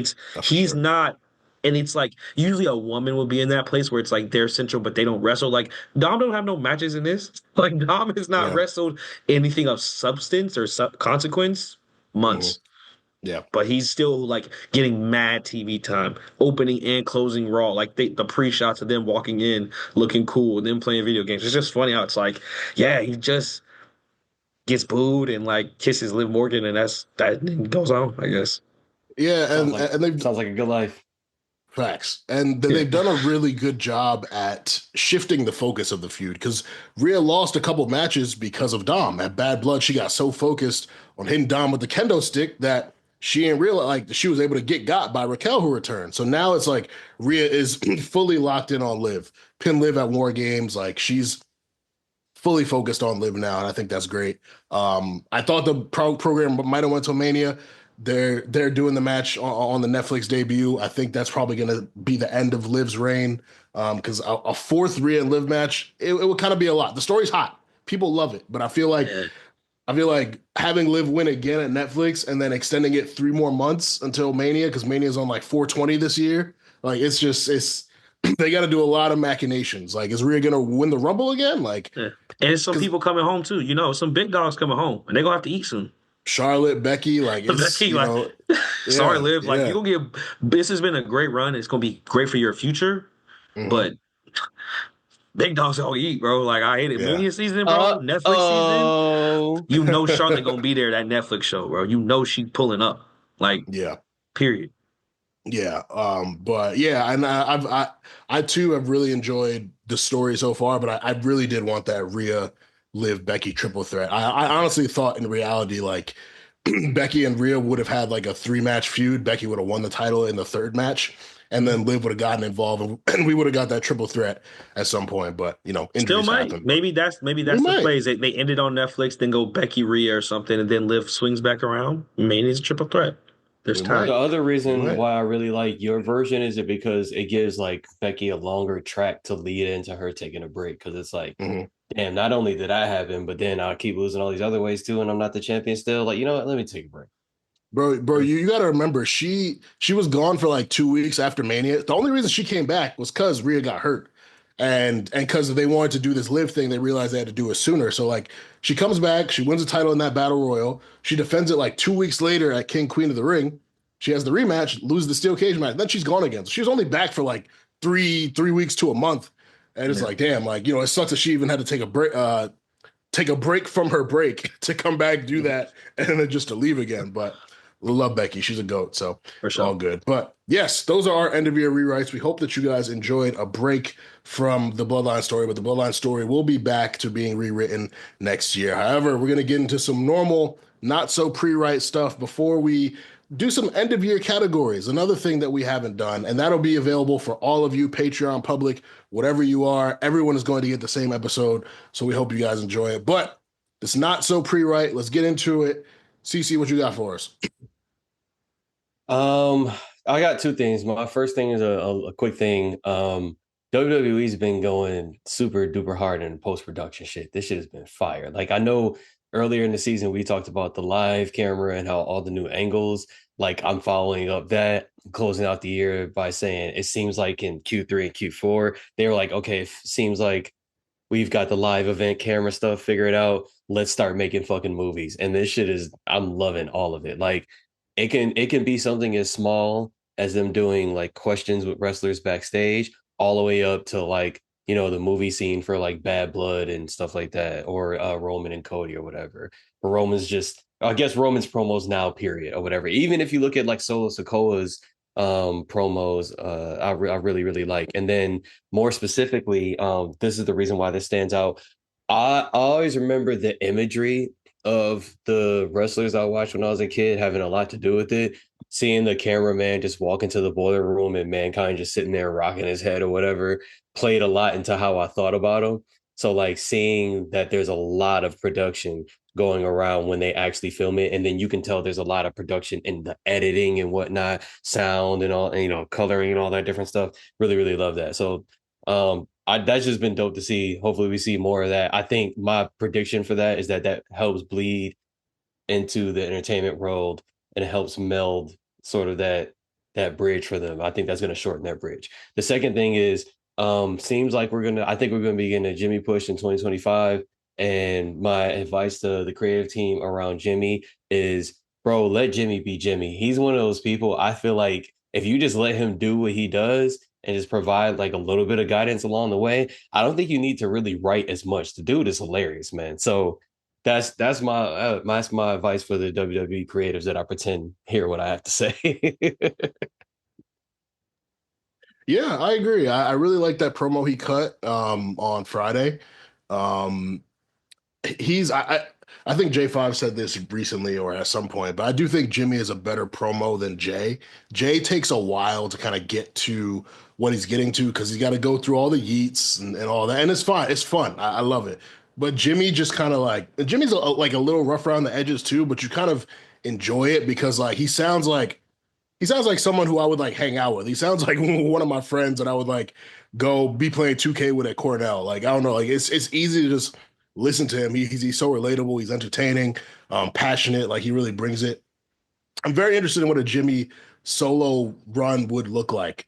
he's not. And it's like usually a woman will be in that place where it's like they're central, but they don't wrestle. Like Dom don't have no matches in this. Like Dom has not wrestled anything of substance or consequence months. Yeah, but he's still like getting mad TV time, opening and closing Raw. Like the pre-shots of them walking in, looking cool, and then playing video games. It's just funny how it's like, yeah, he just gets booed and like kisses Liv Morgan, and that goes on, I guess. Yeah, and they sounds like a good life. Facts. And they've done a really good job at shifting the focus of the feud because Rhea lost a couple matches because of Dom. At Bad Blood, she got so focused on hitting Dom with the kendo stick that she didn't realize like she was able to get got by Raquel, who returned. So now it's like Rhea is fully locked in on Liv. Pin Liv at War Games. Like she's fully focused on Liv now, and I think that's great. I thought the program might have went to Mania. They're doing the match on the Netflix debut. I think that's probably going to be the end of Liv's reign because a fourth Rhea and Liv match, it would kind of be a lot. The story's hot. People love it. But I feel like having Liv win again at Netflix and then extending it 3 more months until Mania because Mania's on like 4/20 this year. Like it's they got to do a lot of machinations. Like is Rhea going to win the Rumble again? Like, and it's some people coming home too. You know, some big dogs coming home and they're going to have to eat soon. Charlotte, Becky, like it's, Becky, sorry, Liv. Like you're gonna get. This has been a great run. It's gonna be great for your future, but big dogs gonna eat, bro. Like I hate it. Mania season, bro. Netflix season. You know Charlotte gonna be there that Netflix show, bro. You know she pulling up. Like period. Yeah. But yeah, and I too have really enjoyed the story so far. But I really did want that Rhea Liv Becky triple threat. I honestly thought in reality, like Becky and Rhea would have had like a 3-match feud. Becky would have won the title in the third match, and then Liv would have gotten involved, and we would have got that triple threat at some point. But Still injuries might. happen. But Maybe we that's the might. plays. They ended on Netflix, then go Becky Rhea or something, and then Liv swings back around. Maybe it's a triple threat. There's We time. The might. other We reason might. why I really like your version is it because it gives like Becky a longer track to lead into her taking a break. Because it's like, Mhm. damn, not only did I have him, but then I keep losing all these other ways too, and I'm not the champion still. Like, you know what? Let me take a break. Bro, you got to remember she was gone for like 2 weeks after Mania. The only reason she came back was because Rhea got hurt, and because they wanted to do this live thing, they realized they had to do it sooner. So like she comes back, she wins the title in that battle royal, she defends it like 2 weeks later at King Queen of the Ring. She has the rematch, loses the steel cage match, then she's gone again. So she was only back for like three weeks to a month, and it's Yeah, like damn, like it sucks that she even had to take a break from her break to come back, do that, and then just to leave again. But we love Becky. She's a goat, so for it's all sure. good. But yes, those are our end of year rewrites. We hope that you guys enjoyed a break from the Bloodline story, but the Bloodline story will be back to being rewritten next year. However, we're going to get into some normal, not so pre-write stuff before we do some end of year categories. Another thing that we haven't done, and that'll be available for all of you, Patreon public, whatever you are. Everyone is going to get the same episode, so we hope you guys enjoy it. But it's not so pre-write. Let's get into it. CC, what you got for us? Um, I got two things. My first thing is a quick thing. WWE's been going super duper hard in post production shit. This shit has been fire. Like I know earlier in the season we talked about the live camera and how all the new angles. Like I'm following up that, closing out the year by saying it seems like in Q3 and Q4 they were like, okay, it seems like we've got the live event camera stuff figured out. Let's start making fucking movies. And this shit is, I'm loving all of it. Like it can be something as small as them doing like questions with wrestlers backstage, all the way up to like, the movie scene for like Bad Blood and stuff like that, or Roman and Cody or whatever. But Roman's just, I guess Roman's promos now, period, or whatever. Even if you look at like Solo Sikoa's promos, I really, really like. And then more specifically, this is the reason why this stands out. I always remember the imagery of the wrestlers I watched when I was a kid having a lot to do with it. Seeing the cameraman just walk into the boiler room and Mankind just sitting there rocking his head or whatever played a lot into how I thought about him. So like seeing that there's a lot of production going around when they actually film it, and then you can tell there's a lot of production in the editing and whatnot, sound and all, and, coloring and all that different stuff. Really, really love that. So that's just been dope to see. Hopefully we see more of that. I think my prediction for that is that helps bleed into the entertainment world and it helps meld sort of that bridge for them. I think that's going to shorten that bridge. The second thing is seems like I think we're going to be getting a Jimmy push in 2025. And my advice to the creative team around Jimmy is, bro, let Jimmy be Jimmy. He's one of those people, I feel like if you just let him do what he does and just provide like a little bit of guidance along the way, I don't think you need to really write as much. The dude is hilarious, man. So that's my advice for the WWE creatives that I pretend hear what I have to say. Yeah, I agree. I really like that promo he cut on Friday. Um, he's I think J5 said this recently or at some point, but I do think Jimmy is a better promo than Jay. Jay takes a while to kind of get to what he's getting to because he's got to go through all the yeets and all that, and it's fine. It's fun. I love it. But Jimmy just kind of like Jimmy's like a little rough around the edges too, but you kind of enjoy it because like he sounds like someone who I would like hang out with. He sounds like one of my friends that I would like go be playing 2K with at Cornell. Like I don't know, like it's easy to just listen to him. He's so relatable. He's entertaining, passionate. Like he really brings it. I'm very interested in what a Jimmy solo run would look like.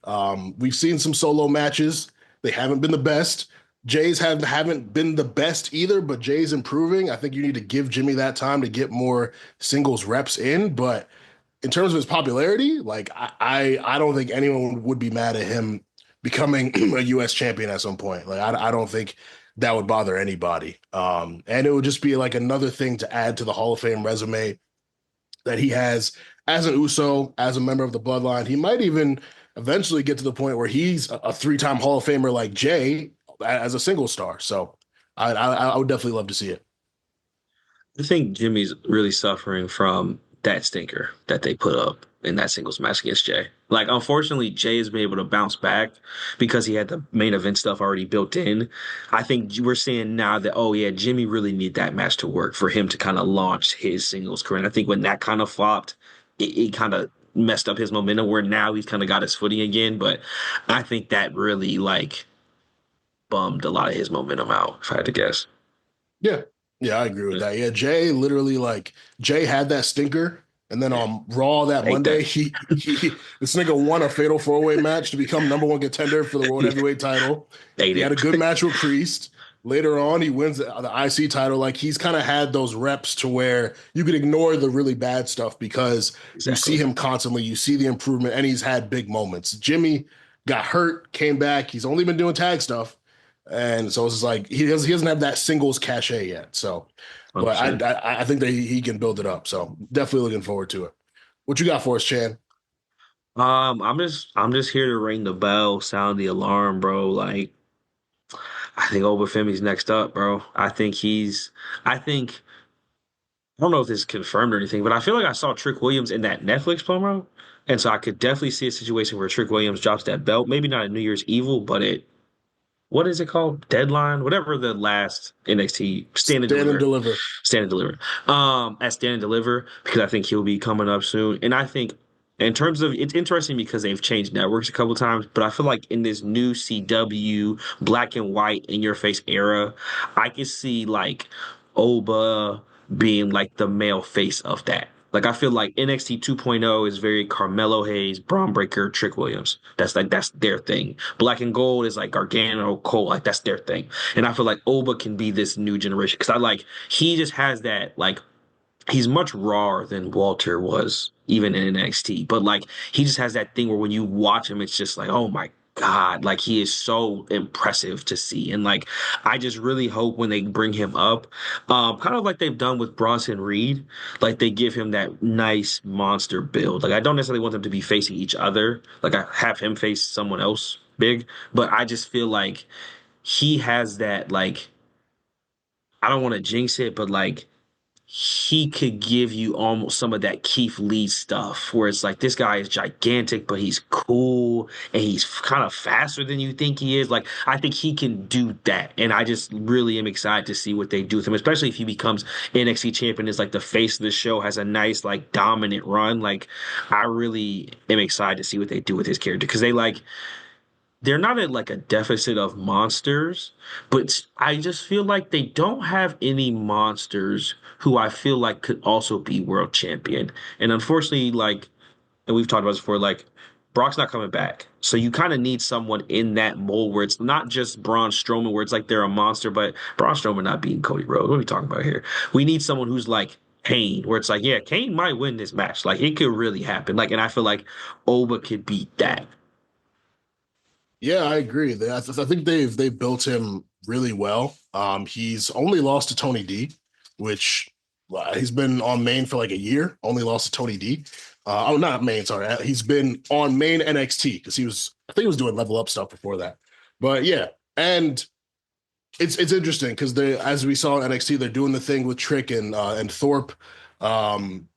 We've seen some solo matches. They haven't been the best. Jay's haven't been the best either, but Jay's improving. I think you need to give Jimmy that time to get more singles reps in. But in terms of his popularity, like I don't think anyone would be mad at him becoming a U.S. champion at some point. Like I don't think that would bother anybody. And it would just be like another thing to add to the Hall of Fame resume that he has as an Uso, as a member of the Bloodline. He might even eventually get to the point where he's a 3-time Hall of Famer like Jay as a single star. So I would definitely love to see it. I think Jimmy's really suffering from that stinker that they put up in that singles match against Jay. Like, unfortunately, Jay has been able to bounce back because he had the main event stuff already built in. I think we're seeing now that, oh, yeah, Jimmy really need that match to work for him to kind of launch his singles career. And I think when that kind of flopped, it kind of messed up his momentum where now he's kind of got his footing again. But I think that really, like, bummed a lot of his momentum out, if I had to guess. Yeah. Yeah, I agree with Yeah. that. Yeah, Jay literally like Jay had that stinker, and then on Raw that Hate Monday, that. he this nigga won a fatal 4-way match to become number one contender for the World Yeah, Heavyweight title. hate He had a it. good match with Priest. Later on, he wins the IC title. Like he's kind of had those reps to where you could ignore the really bad stuff because you see Exactly. him constantly, you see the improvement, and he's had big moments. Jimmy got hurt, came back. He's only been doing tag stuff. And so it's just like he doesn't have that singles cachet yet. So, but 100%. I think that he can build it up. So definitely looking forward to it. What you got for us, Chan? I'm just here to ring the bell, sound the alarm, bro. Like, I think Oba Femi's next up, bro. I think I don't know if this is confirmed or anything, but I feel like I saw Trick Williams in that Netflix promo. And so I could definitely see a situation where Trick Williams drops that belt. Maybe not at New Year's Evil, but what is it called? Deadline? Whatever the last NXT Stand and Stand and Deliver. deliver. Stand and Deliver. At Stand and Deliver, because I think he'll be coming up soon. And I think in terms of it's interesting because they've changed networks a couple times, but I feel like in this new CW black and white in your face era, I can see like Oba being like the male face of that. Like I feel like NXT 2.0 is very Carmelo Hayes, Braun Breaker, Trick Williams. That's their thing. Black and Gold is like Gargano, Cole, like that's their thing. And I feel like Oba can be this new generation because I like he just has that like he's much rawer than Walter was even in NXT. But like he just has that thing where when you watch him, it's just like, oh my God, like he is so impressive to see. And like I just really hope when they bring him up, kind of like they've done with Bronson Reed, like they give him that nice monster build. Like I don't necessarily want them to be facing each other. Like I have him face someone else big, but I just feel like he has that like I don't want to jinx it, but like he could give you almost some of that Keith Lee stuff where it's like this guy is gigantic, but he's cool and he's kind of faster than you think he is. Like, I think he can do that. And I just really am excited to see what they do with him, especially if he becomes NXT champion, is like the face of the show, has a nice, like, dominant run. Like, I really am excited to see what they do with his character because they're not at like a deficit of monsters, but I just feel like they don't have any monsters who I feel like could also be world champion. And unfortunately, like, and we've talked about this before, like, Brock's not coming back. So you kind of need someone in that mold where it's not just Braun Strowman, where it's like they're a monster, but Braun Strowman not beating Cody Rhodes. What are we talking about here? We need someone who's like Kane, where it's like, yeah, Kane might win this match. Like, it could really happen. Like, and I feel like Oba could beat that. Yeah, I agree. I think they've built him really well. He's only lost to Tony D, which he's been on main for like a year. Only lost to Tony D. Oh, not main. Sorry, he's been on main NXT because I think he was doing level up stuff before that. But yeah, and it's interesting because they, as we saw in NXT, they're doing the thing with Trick and Thorpe. Um,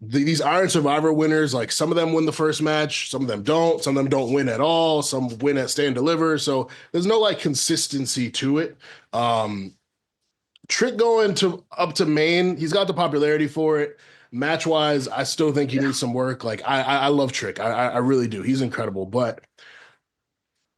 these Iron Survivor winners, like some of them win the first match, some of them don't, some of them don't win at all, some win at Stand Deliver. So there's no like consistency to it. Um, Trick going to up to main, he's got the popularity for it. Match wise, I still think he Yeah. needs some work. Like I love Trick, I really do. He's incredible, but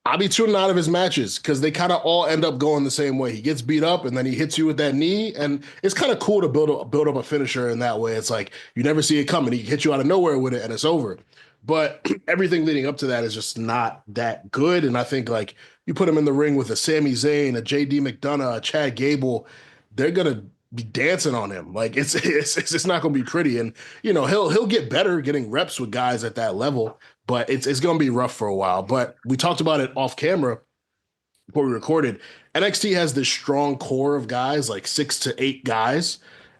I'll be tuning out of his matches because they kind of all end up going the same way. He gets beat up and then he hits you with that knee, and it's kind of cool to build up a finisher in that way. It's like you never see it coming. He hits you out of nowhere with it, and it's over. But everything leading up to that is just not that good. And I think like you put him in the ring with a Sami Zayn, a JD McDonough, a Chad Gable, they're gonna be dancing on him. Like it's not gonna be pretty. And you know he'll get better getting reps with guys at that level, but it's going to be rough for a while. But we talked about it off camera before we recorded. NXT has this strong core of guys, like 6 to 8 guys,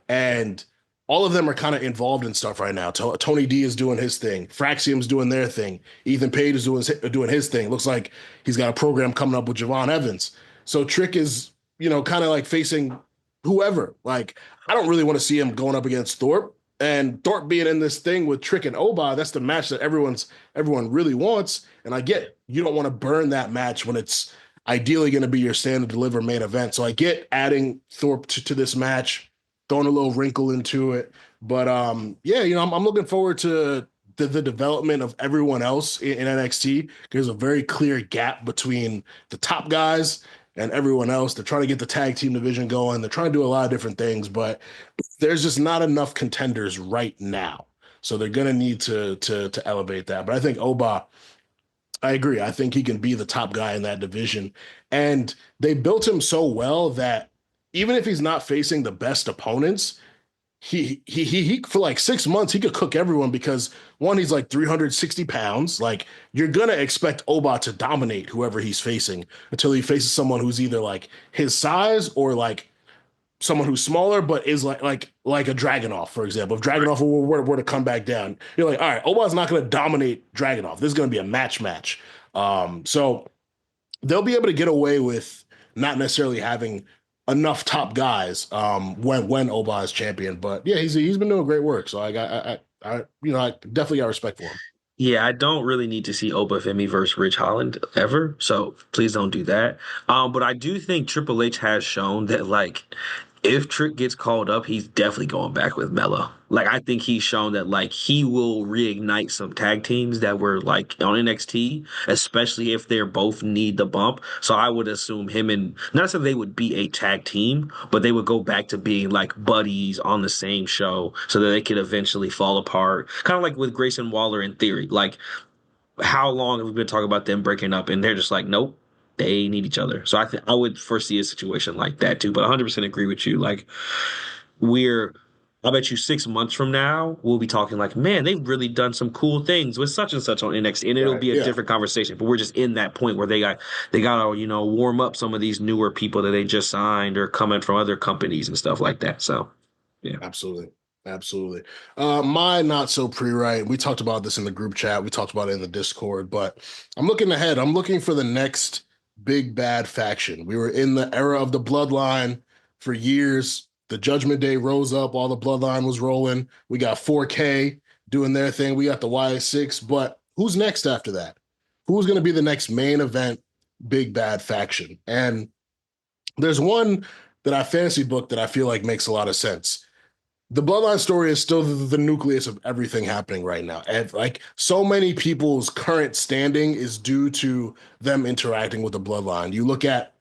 and all of them are kind of involved in stuff right now. Tony D is doing his thing. Fraxium's doing their thing. Ethan Page is doing his thing. Looks like he's got a program coming up with Javon Evans. So Trick is kind of like facing whoever. Like, I don't really want to see him going up against Thorpe. And Thorpe being in this thing with Trick and Oba, that's the match that everyone really wants. And I get you don't want to burn that match when it's ideally going to be your stand and deliver main event. So I get adding Thorpe to this match, throwing a little wrinkle into it. But yeah, I'm looking forward to the development of everyone else in NXT. There's a very clear gap between the top guys and everyone else. They're trying to get the tag team division going. They're trying to do a lot of different things, but there's just not enough contenders right now. So they're going to need to elevate that. But I think Oba, I agree. I think he can be the top guy in that division. And they built him so well that even if he's not facing the best opponents, he for like 6 months he could cook everyone because one, he's like 360 pounds. Like, you're gonna expect Oba to dominate whoever he's facing until he faces someone who's either like his size or like someone who's smaller but is like a Dragunov, for example. If Dragunov were to come back down, you're like, all right, Oba's not gonna dominate Dragunov. This is gonna be a match. So they'll be able to get away with not necessarily having enough top guys when Oba is champion. But yeah, he's been doing great work. So I definitely got respect for him. Yeah, I don't really need to see Oba Femi versus Ridge Holland ever, so please don't do that. But I do think Triple H has shown that, like, if Trick gets called up, he's definitely going back with Melo. Like, I think he's shown that, like, he will reignite some tag teams that were, like, on NXT, especially if they're both need the bump. So I would assume him and, not so they would be a tag team, but they would go back to being, like, buddies on the same show so that they could eventually fall apart. Kind of like with Grayson Waller in Theory. Like, how long have we been talking about them breaking up and they're just like, nope, they need each other. So I would foresee a situation like that too. But 100% agree with you. Like, I bet you 6 months from now we'll be talking like, man, they've really done some cool things with such and such on NXT, and it'll be a different conversation. But we're just in that point where they got to warm up some of these newer people that they just signed or coming from other companies and stuff like that. So yeah, Absolutely. My not so pre-write. We talked about this in the group chat. We talked about it in the Discord, but I'm looking ahead. I'm looking for the next big bad faction. We were in the era of the Bloodline for years. The Judgment Day rose up. All the Bloodline was rolling. We got 4K doing their thing. We got the YS6, but who's next after that? Who's going to be the next main event big bad faction? And there's one that I fantasy booked that I feel like makes a lot of sense. The Bloodline story is still the nucleus of everything happening right now. And like, so many people's current standing is due to them interacting with the Bloodline. You look at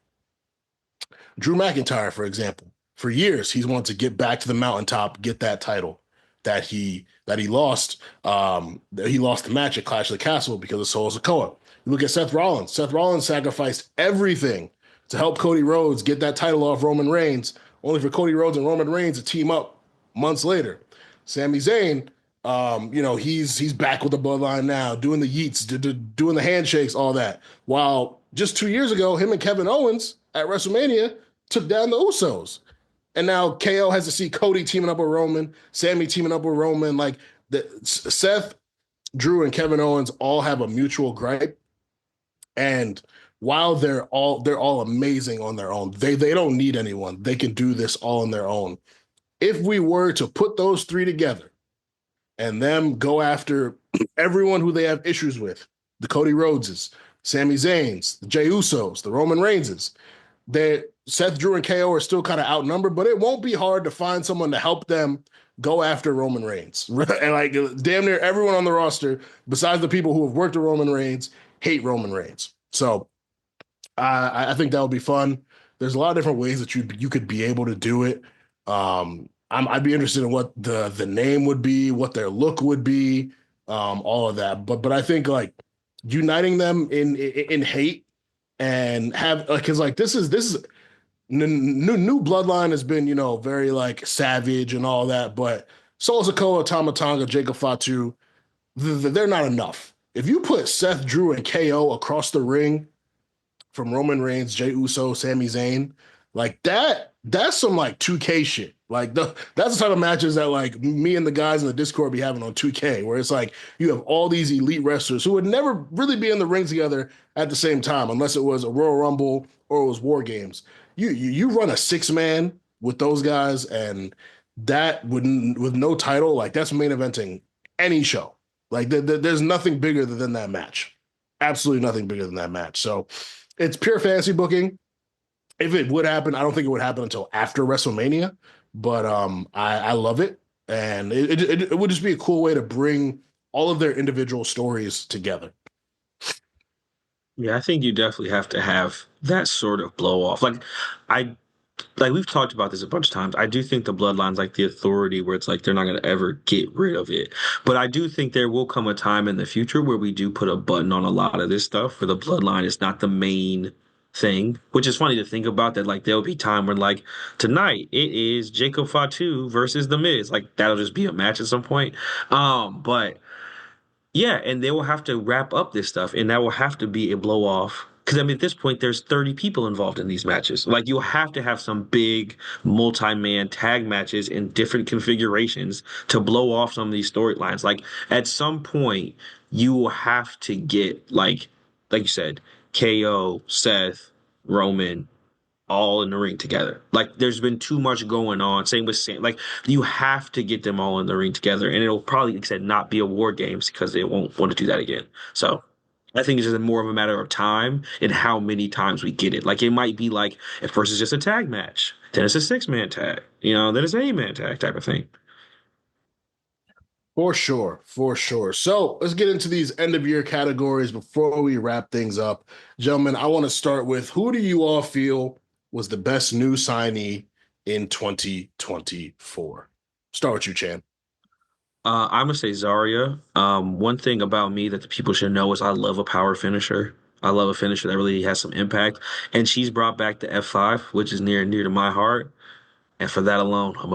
Drew McIntyre, for example. For years, he's wanted to get back to the mountaintop, get that title that he lost. He lost the match at Clash of the Castle because of Solo Sikoa. You look at Seth Rollins. Seth Rollins sacrificed everything to help Cody Rhodes get that title off Roman Reigns, only for Cody Rhodes and Roman Reigns to team up months later. Sami Zayn, he's back with the Bloodline now, doing the yeets, doing the handshakes, all that. While just 2 years ago, him and Kevin Owens at WrestleMania took down the Usos. And now KO has to see Cody teaming up with Roman, Sami teaming up with Roman. Like, Seth, Drew, and Kevin Owens all have a mutual gripe. And while they're all amazing on their own, they don't need anyone. They can do this all on their own. If we were to put those three together and them go after everyone who they have issues with, the Cody Rhodeses, Sami Zayns, the Jey Usos, the Roman Reigns, Seth, Drew, and KO are still kind of outnumbered, but it won't be hard to find someone to help them go after Roman Reigns. And like, damn near everyone on the roster, besides the people who have worked with Roman Reigns, hate Roman Reigns. So I think that would be fun. There's a lot of different ways that you could be able to do it. I'd be interested in what the name would be, what their look would be, all of that. But I think like uniting them in hate and have, because like this is new Bloodline has been, very like savage and all that, but Solo Sikoa, Tama Tonga, Jacob Fatu, they're not enough. If you put Seth, Drew, and KO across the ring from Roman Reigns, Jey Uso, Sami Zayn, like that's some like 2K shit. Like that's the type of matches that like me and the guys in the Discord be having on 2K, where it's like you have all these elite wrestlers who would never really be in the ring together at the same time, unless it was a Royal Rumble or it was War Games. you run a 6-man with those guys, and that with no title, like that's main eventing any show. Like there's nothing bigger than that match. Absolutely nothing bigger than that match. So it's pure fantasy booking. If it would happen, I don't think it would happen until after WrestleMania, but I love it, and it would just be a cool way to bring all of their individual stories together. Yeah, I think you definitely have to have that sort of blow off. I like we've talked about this a bunch of times. I do think the bloodline's like the authority where it's like they're not going to ever get rid of it. But I do think there will come a time in the future where we do put a button on a lot of this stuff where the bloodline is not the main thing, which is funny to think about that like there'll be time when like tonight it is Jacob Fatu versus The Miz. Like that'll just be a match at some point. But yeah, and they will have to wrap up this stuff, and that will have to be a blow off. Because I mean, at this point, there's 30 people involved in these matches. Like you'll have to have some big multi-man tag matches in different configurations to blow off some of these storylines. Like at some point, you will have to get like you said, KO, Seth, Roman, all in the ring together. Like there's been too much going on. Same with Sam. Like you have to get them all in the ring together, and it'll probably, like I said, not be a war games because they won't want to do that again. So I think it's just more of a matter of time and how many times we get it. Like it might be like at first it's just a tag match, then it's a 6-man tag, then it's an 8-man tag type of thing. For sure, for sure. So let's get into these end of year categories before we wrap things up. Gentlemen, I want to start with who do you all feel was the best new signee in 2024? Start with you, Chan. I'm gonna say Zarya. One thing about me that the people should know is I love a power finisher. I love a finisher that really has some impact, and she's brought back the F5, which is near and dear to my heart. And for that alone, I'm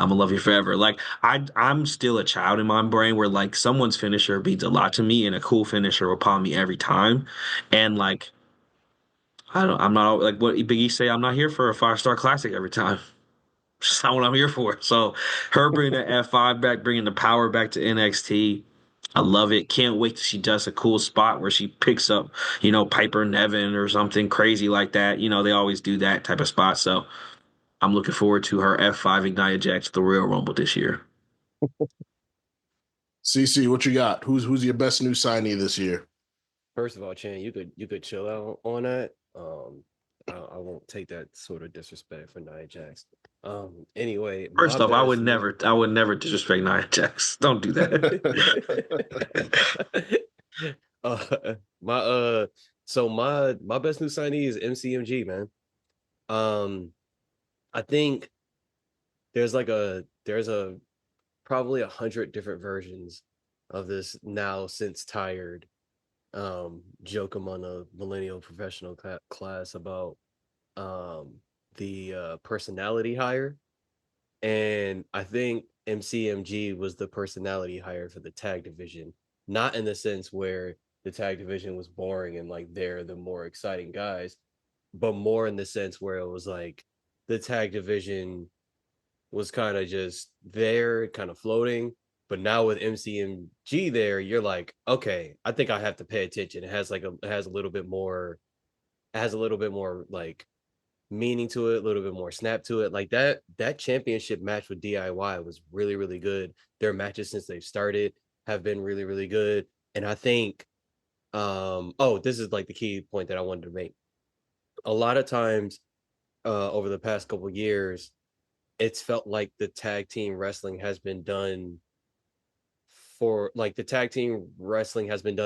gonna love you forever. Like I'm still a child in my brain where like someone's finisher means a lot to me, and a cool finisher will pop me every time. And like I'm not like what Biggie say. I'm not here for a 5-star classic every time. That's not what I'm here for. So her bringing the F5 back, bringing the power back to NXT. I love it. Can't wait till she does a cool spot where she picks up, Piper Nevin or something crazy like that. They always do that type of spot. So I'm looking forward to her F5 Ignite Jax the Royal Rumble this year. CC, what you got? Who's your best new signee this year? First of all, Chan, you could chill out on that. I won't take that sort of disrespect for Nia Jax. Anyway, First off, I would never disrespect Nia Jax. Don't do that. My best new signee is MCMG, man. I think there's probably 100 different versions of this now since tired joke among the millennial professional class about the personality hire, and I think MCMG was the personality hire for the tag division, not in the sense where the tag division was boring and like they're the more exciting guys, but more in the sense where it was like the tag division was kind of just there, kind of floating. But now with MCMG there, you're like, okay, I think I have to pay attention. It has a little bit more like meaning to it, a little bit more snap to it. Like that championship match with DIY was really, really good. Their matches since they've started have been really, really good. And I think, this is like the key point that I wanted to make. A lot of times, over the past couple of years, it's felt like the tag team wrestling has been done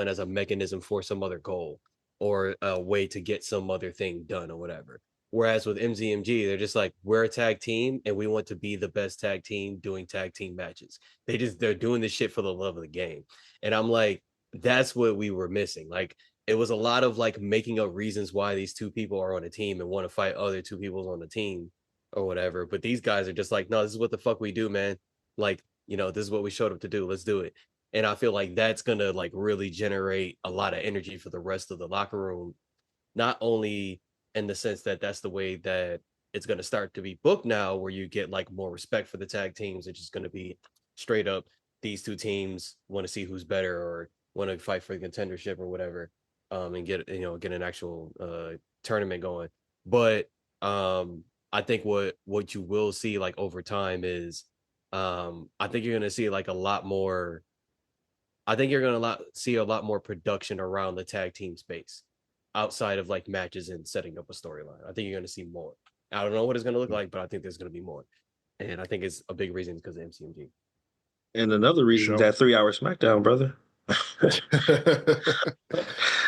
as a mechanism for some other goal or a way to get some other thing done or whatever. Whereas with MZMG, they're just like, we're a tag team and we want to be the best tag team doing tag team matches. They're doing this shit for the love of the game. And I'm like, that's what we were missing. Like, it was a lot of like making up reasons why these two people are on a team and want to fight other two people on the team or whatever. But these guys are just like, no, this is what the fuck we do, man. Like, this is what we showed up to do. Let's do it. And I feel like that's going to like really generate a lot of energy for the rest of the locker room, not only in the sense that that's the way that it's going to start to be booked now, where you get like more respect for the tag teams. It's just going to be straight up, these two teams want to see who's better or want to fight for the contendership or whatever, and get an actual tournament going. But I think what you will see like over time is I think you're gonna see like a lot more. I think you're gonna see a lot more production around the tag team space outside of like matches and setting up a storyline. I think you're gonna see more. I don't know what it's gonna look like, but I think there's gonna be more. And I think it's a big reason because of MCMG. And another reason Sure. that 3 hour SmackDown, brother.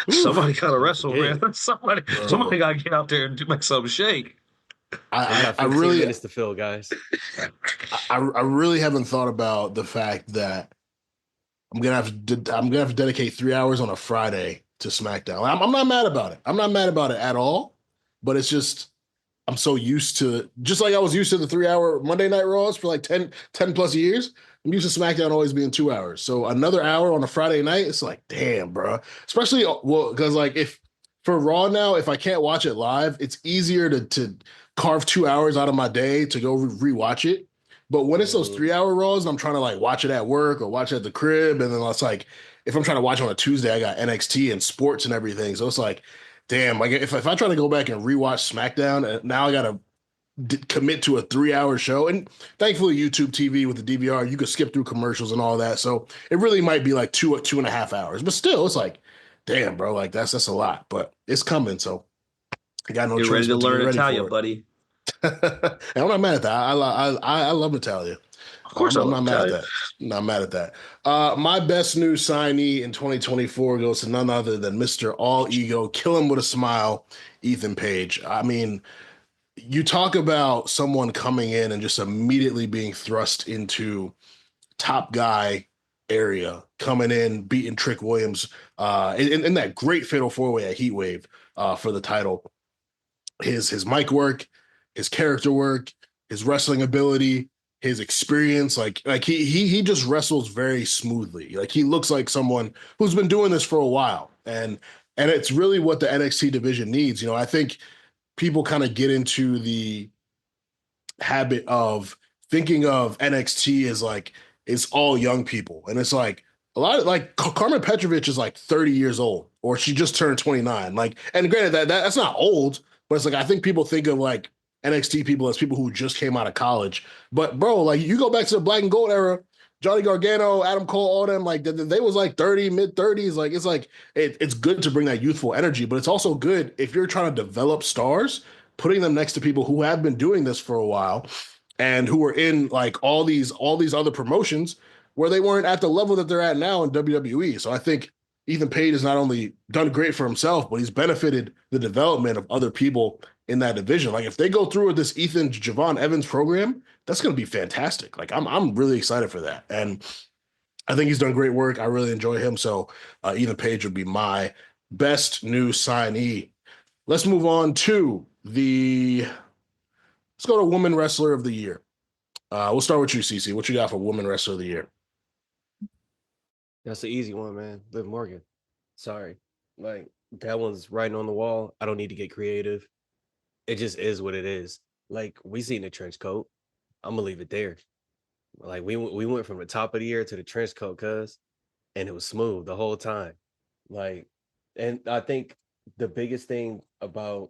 Somebody Oof. gotta wrestle, Forget. man. Somebody gotta get out there and make something shake. We got I 15 really minutes to fill, guys. I really haven't thought about the fact that I'm gonna have to dedicate 3 hours on a Friday to SmackDown. I'm not mad about it. I'm not mad about it at all. But it's just I'm so used to, just like I was used to the 3 hour Monday Night Raws for like 10 plus years. I'm used to SmackDown always being 2 hours. So another hour on a Friday night, it's like, damn, bro. Especially, well, because like if for Raw now, if I can't watch it live, it's easier to carve 2 hours out of my day to go rewatch it. But when it's those Mhm. 3 hour Raws and I'm trying to like watch it at work or watch it at the crib, and then it's like, if I'm trying to watch on a Tuesday, I got NXT and sports and everything. So it's like, damn, like if I try to go back and rewatch SmackDown, now I gotta commit to a 3 hour show. And thankfully, YouTube TV with the DVR, you could skip through commercials and all that. So it really might be like 2.5 hours. But still, it's like, damn, bro, like that's a lot. But it's coming, so I got no Get choice ready to but to get learn ready Italia, for it. buddy. And I'm not mad at that. I love Natalia. Of course I I'm love not mad at Italia. that. Not mad at that. My best new signee in 2024 goes to none other than Mr. All Ego, kill him with a smile, Ethan Page. I mean, you talk about someone coming in and just immediately being thrust into top guy area, coming in, beating Trick Williams in that great fatal four way at Heat Wave for the title. His mic work, his character work, his wrestling ability, his experience, like he just wrestles very smoothly. Like he looks like someone who's been doing this for a while, and it's really what the NXT division needs. You know, I think people kind of get into the habit of thinking of NXT as like it's all young people, and it's like a lot of like Carmen Petrovich is like 30 years old, or she just turned 29. Like, and granted that's not old, but it's like I think people think of like NXT people as people who just came out of college. But bro, like you go back to the Black and Gold era. Johnny Gargano, Adam Cole, all them, like they was like 30, mid 30s. Like it's like it's good to bring that youthful energy, but it's also good if you're trying to develop stars, putting them next to people who have been doing this for a while and who were in like all these other promotions where they weren't at the level that they're at now in WWE. So I think Ethan Page has not only done great for himself, but he's benefited the development of other people in that division. Like if they go through with this Ethan Javon Evans program, that's going to be fantastic. Like I'm really excited for that, and I think he's done great work. I really enjoy him. So Ethan Page would be my best new signee. Let's move on to the. Let's go to Woman Wrestler of the Year. We'll start with you, CC. What you got for Woman Wrestler of the Year? That's the easy one, man. Liv Morgan. Sorry. Like that one's writing on the wall. I don't need to get creative. It just is what it is. Like we seen the trench coat. I'm gonna leave it there. Like we went from the top of the year to the trench coat, and it was smooth the whole time. Like, and I think the biggest thing about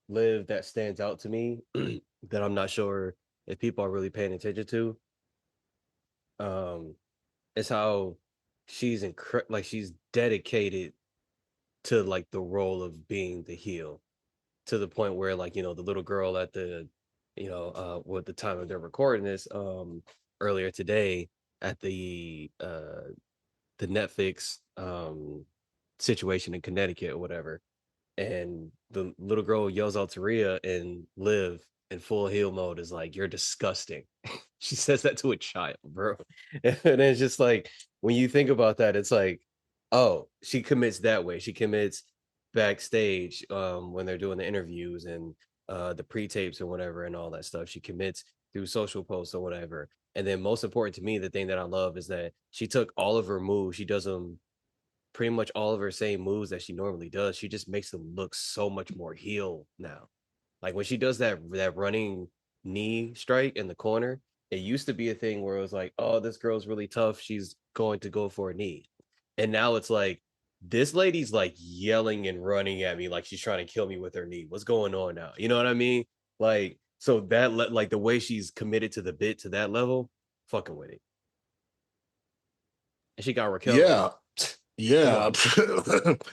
Liv that stands out to me that I'm not sure if people are really paying attention to, is how like she's dedicated to like the role of being the heel to the point where like the little girl at the with the time of their recording this earlier today at the Netflix situation in Connecticut or whatever, and the little girl yells out to Rhea and Liv in full heel mode is like, "You're disgusting." She says that to a child, bro. And it's just like when you think about that, it's like, oh, she commits that way. She commits backstage when they're doing the interviews and the pre-tapes or whatever and all that stuff. She commits through social posts or whatever. And then most important to me, the thing that I love is that she took all of her moves. She does them pretty much all of her same moves that she normally does. She just makes them look so much more heel now. Like when she does that running knee strike in the corner, it used to be a thing where it was like, oh, this girl's really tough. She's going to go for a knee. And now it's like this lady's like yelling and running at me like she's trying to kill me with her knee. What's going on now? You know what I mean? Like, so that like the way she's committed to the bit to that level, fucking with it. And she got Raquel. Yeah. Yeah,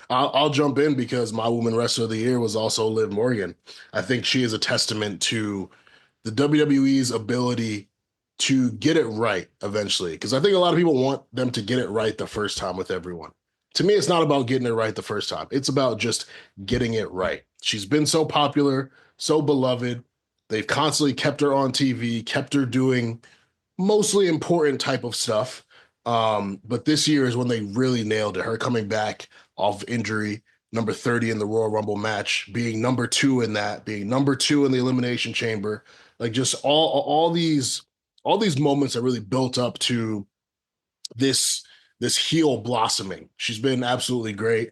I'll jump in because my woman wrestler of the year was also Liv Morgan. I think she is a testament to the WWE's ability to get it right eventually. Because I think a lot of people want them to get it right the first time with everyone. To me, it's not about getting it right the first time. It's about just getting it right. She's been so popular, so beloved. They've constantly kept her on TV, kept her doing mostly important type of stuff. But this year is when they really nailed it. Her coming back off injury, number 30 in the Royal Rumble match, being number 2 in that, being number 2 in the Elimination Chamber, like just all these moments that really built up to this heel blossoming. She's been absolutely great.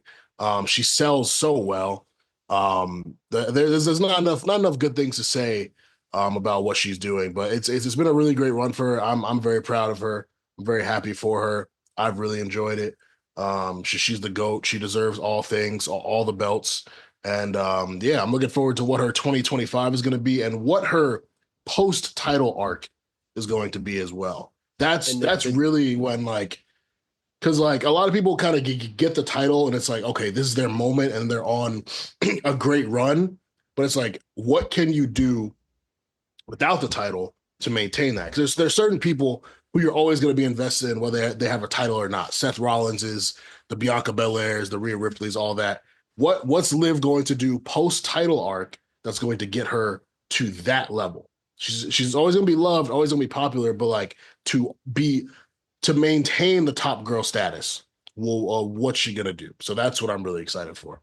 She sells so well. There's not enough good things to say about what she's doing, but it's been a really great run for her. I'm very proud of her. I'm very happy for her. I've really enjoyed it. She's the GOAT. She deserves all things, all the belts. And yeah, I'm looking forward to what her 2025 is going to be and what her post-title arc is going to be as well. That's really when like, because like a lot of people kind of get the title and it's like, okay, this is their moment and they're on a great run. But it's like, what can you do without the title to maintain that? Because there's certain people who you're always going to be invested in, whether they have a title or not. Seth Rollins is, the Bianca Belairs, the Rhea Ripley's, all that. What's Liv going to do post-title arc that's going to get her to that level? She's always going to be loved, always going to be popular, but like to maintain the top girl status, well, what's she going to do? So that's what I'm really excited for.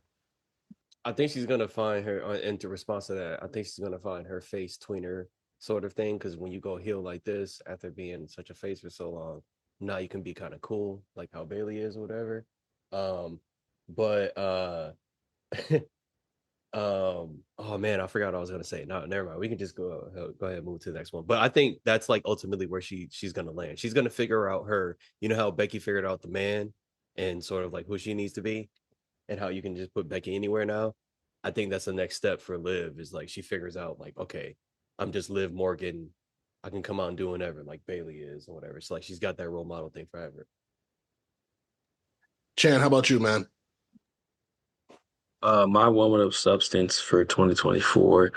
I think she's going to find her, into response to that, I think she's going to find her face tweener sort of thing, because when you go heel like this after being such a face for so long, now you can be kind of cool like how Bailey is or whatever. But oh man, I forgot what I was gonna say. No, never mind, we can just go ahead and move to the next one. But I think that's like ultimately where she's gonna land. She's gonna figure out her, you know how Becky figured out the man and sort of like who she needs to be and how you can just put Becky anywhere now. I think that's the next step for Liv, is like she figures out like, okay, I'm just Liv Morgan. I can come out and do whatever, like Bailey is or whatever. So like she's got that role model thing forever. Chan, how about you, man? My woman of substance for 2024.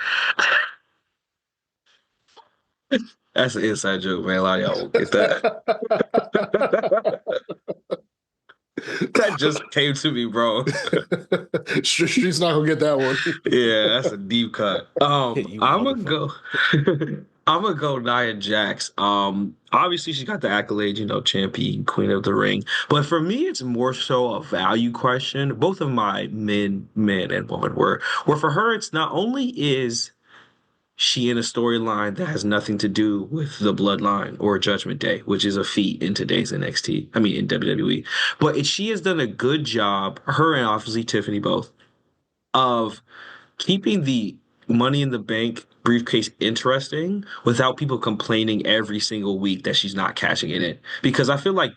That's an inside joke, man. A lot of y'all won't get that. That just came to me, bro. Street's not gonna get that one. Yeah, that's a deep cut. I'm gonna go. I'm gonna go Nia Jax. Obviously she's got the accolades, champion, queen of the ring. But for me, it's more so a value question. Both of my men and women were for her. It's not only is she in a storyline that has nothing to do with the Bloodline or Judgment Day, which is a feat in today's NXT. I mean, in WWE. But she has done a good job, her and obviously Tiffany both, of keeping the Money in the Bank briefcase interesting without people complaining every single week that she's not cashing in it. Because I feel like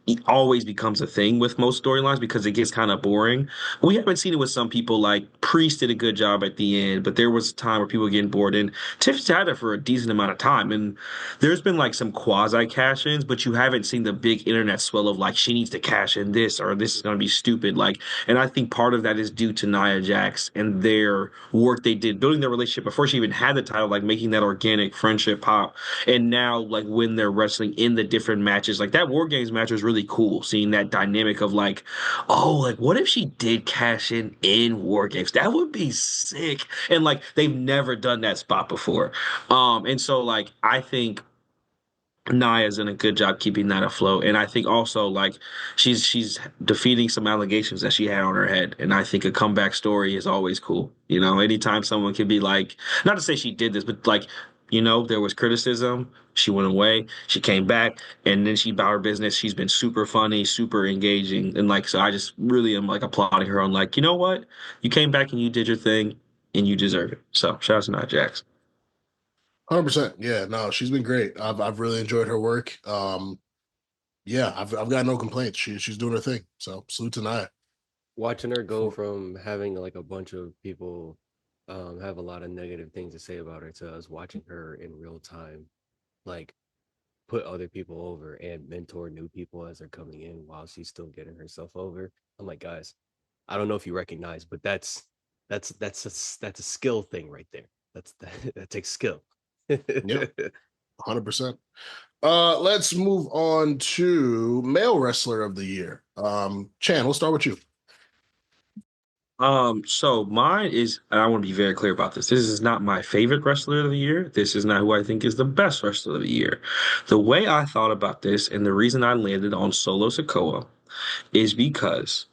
it always becomes a thing with most storylines because it gets kind of boring. We haven't seen it with some people. Like Priest did a good job at the end, but there was a time where people were getting bored, and Tiff's had it for a decent amount of time. And there's been like some quasi cash-ins, but you haven't seen the big internet swell of like she needs to cash in this or this is going to be stupid. Like, and I think part of that is due to Nia Jax and their work they did building their relationship before she even had the title, like making that organic friendship pop. And now, like when they're wrestling in the different matches, like that War Games match was really cool. Seeing that dynamic of like, oh, like what if she did cash in War Games? That would be sick. And like they've never done that spot before. And so like I think Nia's done a good job keeping that afloat. And I think also like she's defeating some allegations that she had on her head. And I think a comeback story is always cool. Anytime someone can be like, not to say she did this, but like, there was criticism. She went away. She came back, and then she about her business. She's been super funny, super engaging, and like so. I just really am like applauding her on like, you know what? You came back and you did your thing, and you deserve it. So shout out to Nia Jax. 100%. Yeah, no, she's been great. I've really enjoyed her work. Yeah, I've got no complaints. She's doing her thing. So salute to Nia. Watching her go from having like a bunch of people have a lot of negative things to say about her to us watching her in real time, like put other people over and mentor new people as they're coming in while she's still getting herself over. I'm like, guys, I don't know if you recognize, but that's a skill thing right there. That takes skill. Yep, 100%. Let's move on to male wrestler of the year. Chan, we'll start with you. So mine is, and I want to be very clear about this. This is not my favorite wrestler of the year. This is not who I think is the best wrestler of the year. The way I thought about this and the reason I landed on Solo Sikoa is because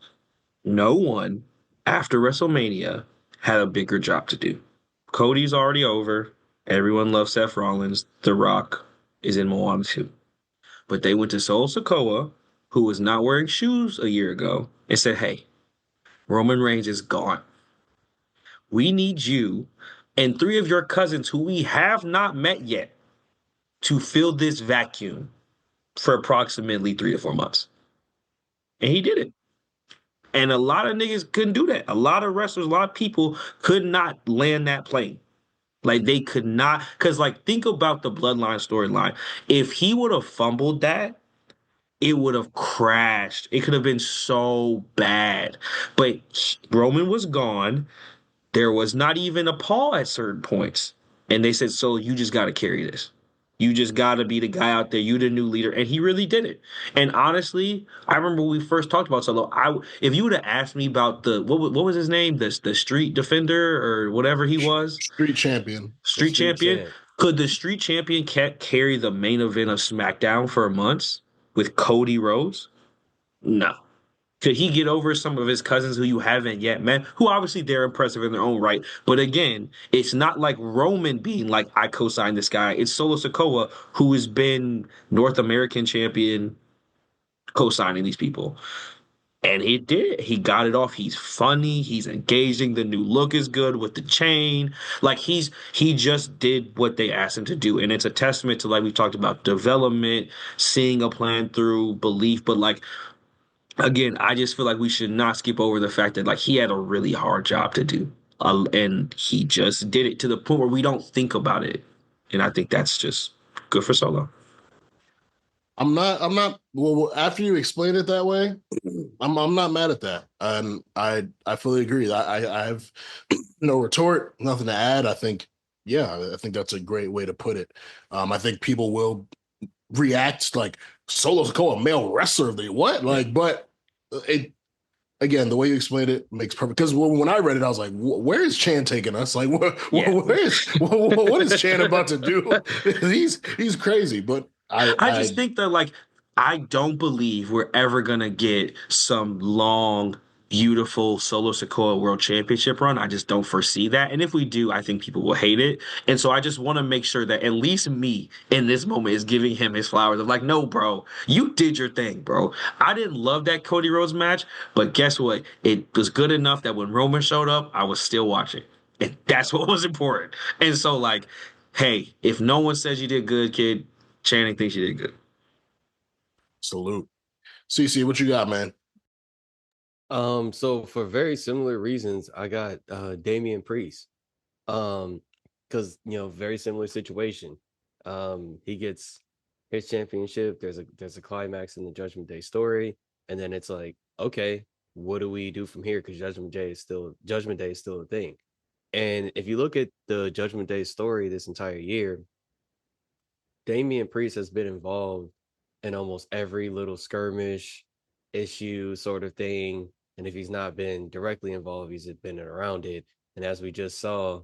no one after WrestleMania had a bigger job to do. Cody's already over. Everyone loves Seth Rollins. The Rock is in Moana too. But they went to Solo Sikoa, who was not wearing shoes a year ago, and said, hey, Roman Reigns is gone. We need you and three of your cousins who we have not met yet to fill this vacuum for approximately 3 to 4 months. And he did it. And a lot of niggas couldn't do that. A lot of wrestlers, a lot of people could not land that plane. Like they could not, because like think about the bloodline storyline. If he would have fumbled that, it would have crashed. It could have been so bad. But Roman was gone. There was not even a Paul at certain points. And they said, so you just got to carry this. You just got to be the guy out there. You the new leader. And he really did it. And honestly, I remember when we first talked about Solo. If you would have asked me about what was his name? The street defender or whatever he was? Street champion. Street champion. Could the street champion carry the main event of SmackDown for months with Cody Rhodes? No. Could he get over some of his cousins who you haven't yet met? Who obviously they're impressive in their own right. But again, it's not like Roman being like, I co-signed this guy. It's Solo Sikoa who has been North American champion co-signing these people. And he did. He got it off. He's funny. He's engaging. The new look is good with the chain. Like he just did what they asked him to do. And it's a testament to, like we talked about, development, seeing a plan through, belief. But like again, I just feel like we should not skip over the fact that like he had a really hard job to do, and he just did it to the point where we don't think about it, and I think that's just good for Solo. I'm not. Well, after you explain it that way, I'm not mad at that, and I fully agree. I have no retort, nothing to add. I think, yeah, I think that's a great way to put it. I think people will react like Solo Sikoa, male wrestler of the what, like, but it again, the way you explained it makes perfect. Because when I read it, I was like, "Where is Chan taking us? Like, what is Chan about to do? he's crazy." But I just think that like I don't believe we're ever gonna get some long, beautiful Solo Sikoa World Championship run. I just don't foresee that. And if we do, I think people will hate it. And so I just want to make sure that at least me in this moment is giving him his flowers of like, no, bro, you did your thing, bro. I didn't love that Cody Rhodes match, but guess what? It was good enough that when Roman showed up, I was still watching. And that's what was important. And so like, hey, if no one says you did good, kid, Channing thinks you did good. salute. CC, what you got, man? So for very similar reasons, I got Damian Priest. Because very similar situation. He gets his championship. There's a climax in the Judgment Day story, and then it's like, okay, what do we do from here? Because Judgment Day is still a thing. And if you look at the Judgment Day story this entire year, Damian Priest has been involved in almost every little skirmish, issue sort of thing. And if he's not been directly involved, he's been around it. And as we just saw,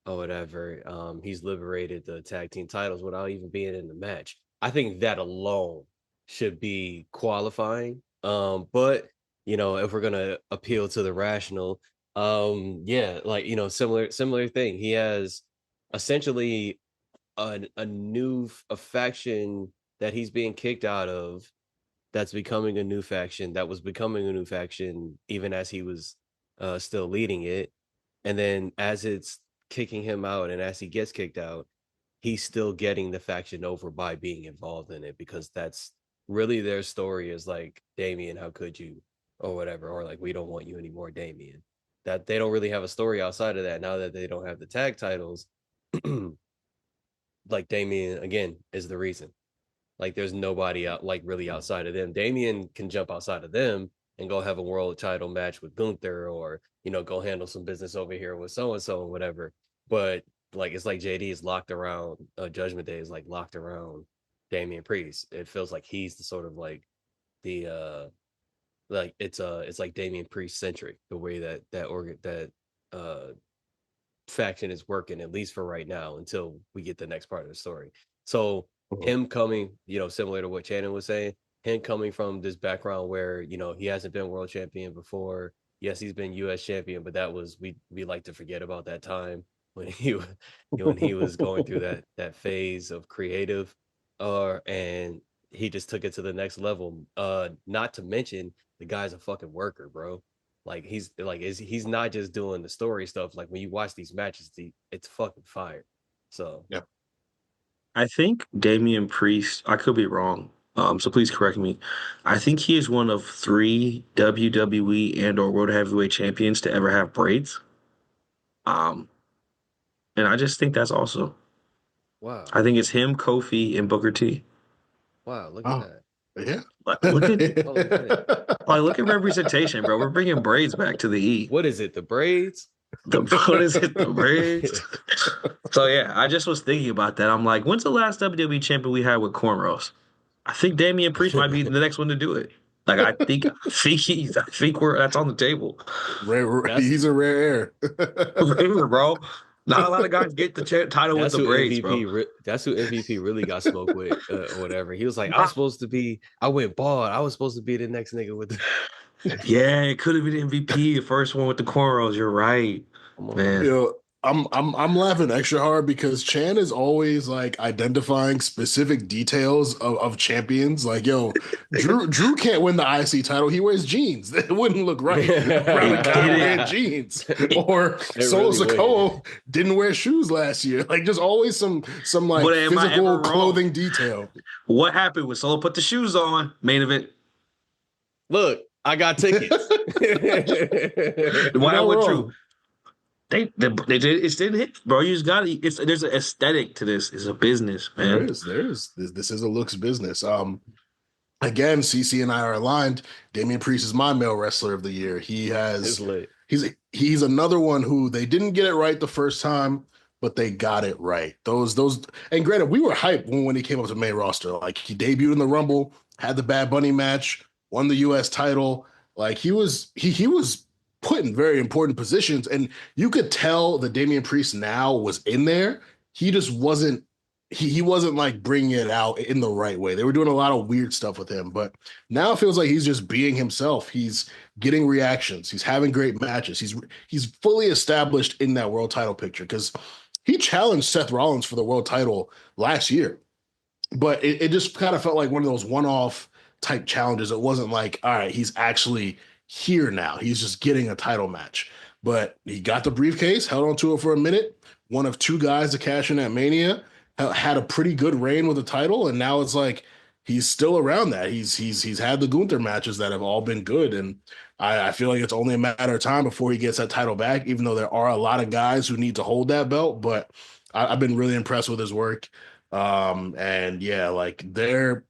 or whatever, he's liberated the tag team titles without even being in the match. I think that alone should be qualifying. But if we're gonna appeal to the rational, yeah, like similar thing. He has essentially a faction that he's being kicked out of, that's becoming a new faction, that was becoming a new faction even as he was still leading it. And then as it's kicking him out and as he gets kicked out, he's still getting the faction over by being involved in it, because that's really their story is like, Damian, how could you, or whatever, or like, we don't want you anymore, Damian. That they don't really have a story outside of that. Now that they don't have the tag titles, like Damian again is the reason. Like there's nobody out like really outside of them. Damian can jump outside of them and go have a world title match with Gunther, or go handle some business over here with so and so and whatever. But like it's like JD is locked around Judgment Day is like locked around Damian Priest. It feels like he's the sort of like the like it's like Damian Priest centric, the way that faction is working, at least for right now, until we get the next part of the story. So him coming, similar to what Shannon was saying, him coming from this background where, he hasn't been world champion before. Yes, he's been US champion, but that was we like to forget about that time when he was going through that phase of creative and he just took it to the next level. Not to mention the guy's a fucking worker, bro. Like he's not just doing the story stuff. Like when you watch these matches, it's fucking fire. So yeah. I think Damian Priest, I could be wrong, so please correct me. I think he is one of 3 WWE and or World Heavyweight Champions to ever have braids. And I just think that's awesome. Wow. I think it's him, Kofi, and Booker T. Wow, look at that. Yeah. Look at representation, bro. We're bringing braids back to the E. What is it? The braids? What is it? The braids? So yeah, I just was thinking about that. I'm like, when's the last WWE champion we had with cornrows? I think Damian Priest might be the next one to do it. Like I think that's on the table. He's a rare air, bro. Not a lot of guys get the title with the braids, bro. That's who MVP really got smoked with, or whatever. He was like, I went bald. I was supposed to be the next nigga with the. Yeah, it could have been MVP, the first one with the cornrows. You're right, man. I'm laughing extra hard because Chan is always like identifying specific details of champions. Like, Drew can't win the IC title. He wears jeans. It wouldn't look right. Wearing jeans. Or Solo Sikoa didn't wear shoes last year. Like, just always some like physical clothing detail. What happened when Solo put the shoes on? Main event. Look, I got tickets. Why not Drew? They did it didn't hit, bro. You just got it. There's an aesthetic to this. It's a business, man. There is. This is a looks business. Again, CC and I are aligned. Damian Priest is my male wrestler of the year. He's another one who they didn't get it right the first time, but they got it right. Those and granted, we were hyped when he came up to main roster. Like he debuted in the Rumble, had the Bad Bunny match, won the US title. Like he was put in very important positions, and you could tell that Damian Priest now was in there. He just wasn't. He wasn't like bringing it out in the right way. They were doing a lot of weird stuff with him, but now it feels like he's just being himself. He's getting reactions. He's having great matches. He's fully established in that world title picture because he challenged Seth Rollins for the world title last year, but it just kind of felt like one of those one-off type challenges. It wasn't like, all right, he's actually here now. He's just getting a title match, but he got the briefcase, held on to it for a minute. One of 2 guys to cash in at Mania, had a pretty good reign with the title, and now it's like he's still around that. He's had the Gunther matches that have all been good, and I feel like it's only a matter of time before he gets that title back, even though there are a lot of guys who need to hold that belt, but I've been really impressed with his work. And yeah, like their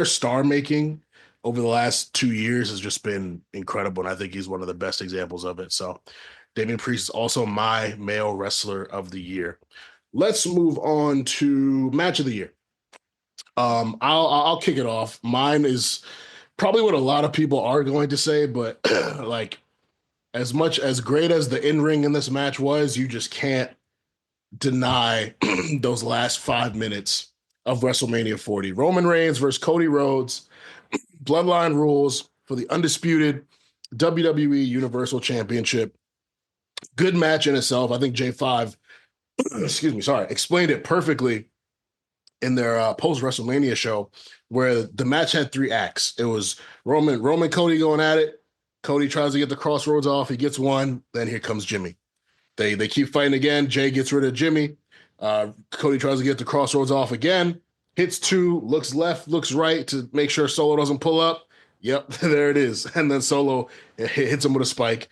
star making over the last 2 years has just been incredible, and I think he's one of the best examples of it. So Damian Priest is also my male wrestler of the year. Let's move on to match of the year. I'll kick it off. Mine is probably what a lot of people are going to say, but like as much as great as the in-ring in this match was, you just can't deny those last 5 minutes of WrestleMania 40. Roman Reigns versus Cody Rhodes, Bloodline rules for the undisputed WWE Universal Championship. Good match in itself. I think J5 explained it perfectly in their post-WrestleMania show, where the match had 3 acts. It was Roman, Cody going at it. Cody tries to get the crossroads off. He gets one. Then here comes Jimmy. They keep fighting again. Jay gets rid of Jimmy. Cody tries to get the crossroads off again. hits two, looks left, looks right to make sure Solo doesn't pull up. Yep, there it is. And then Solo hits him with a spike.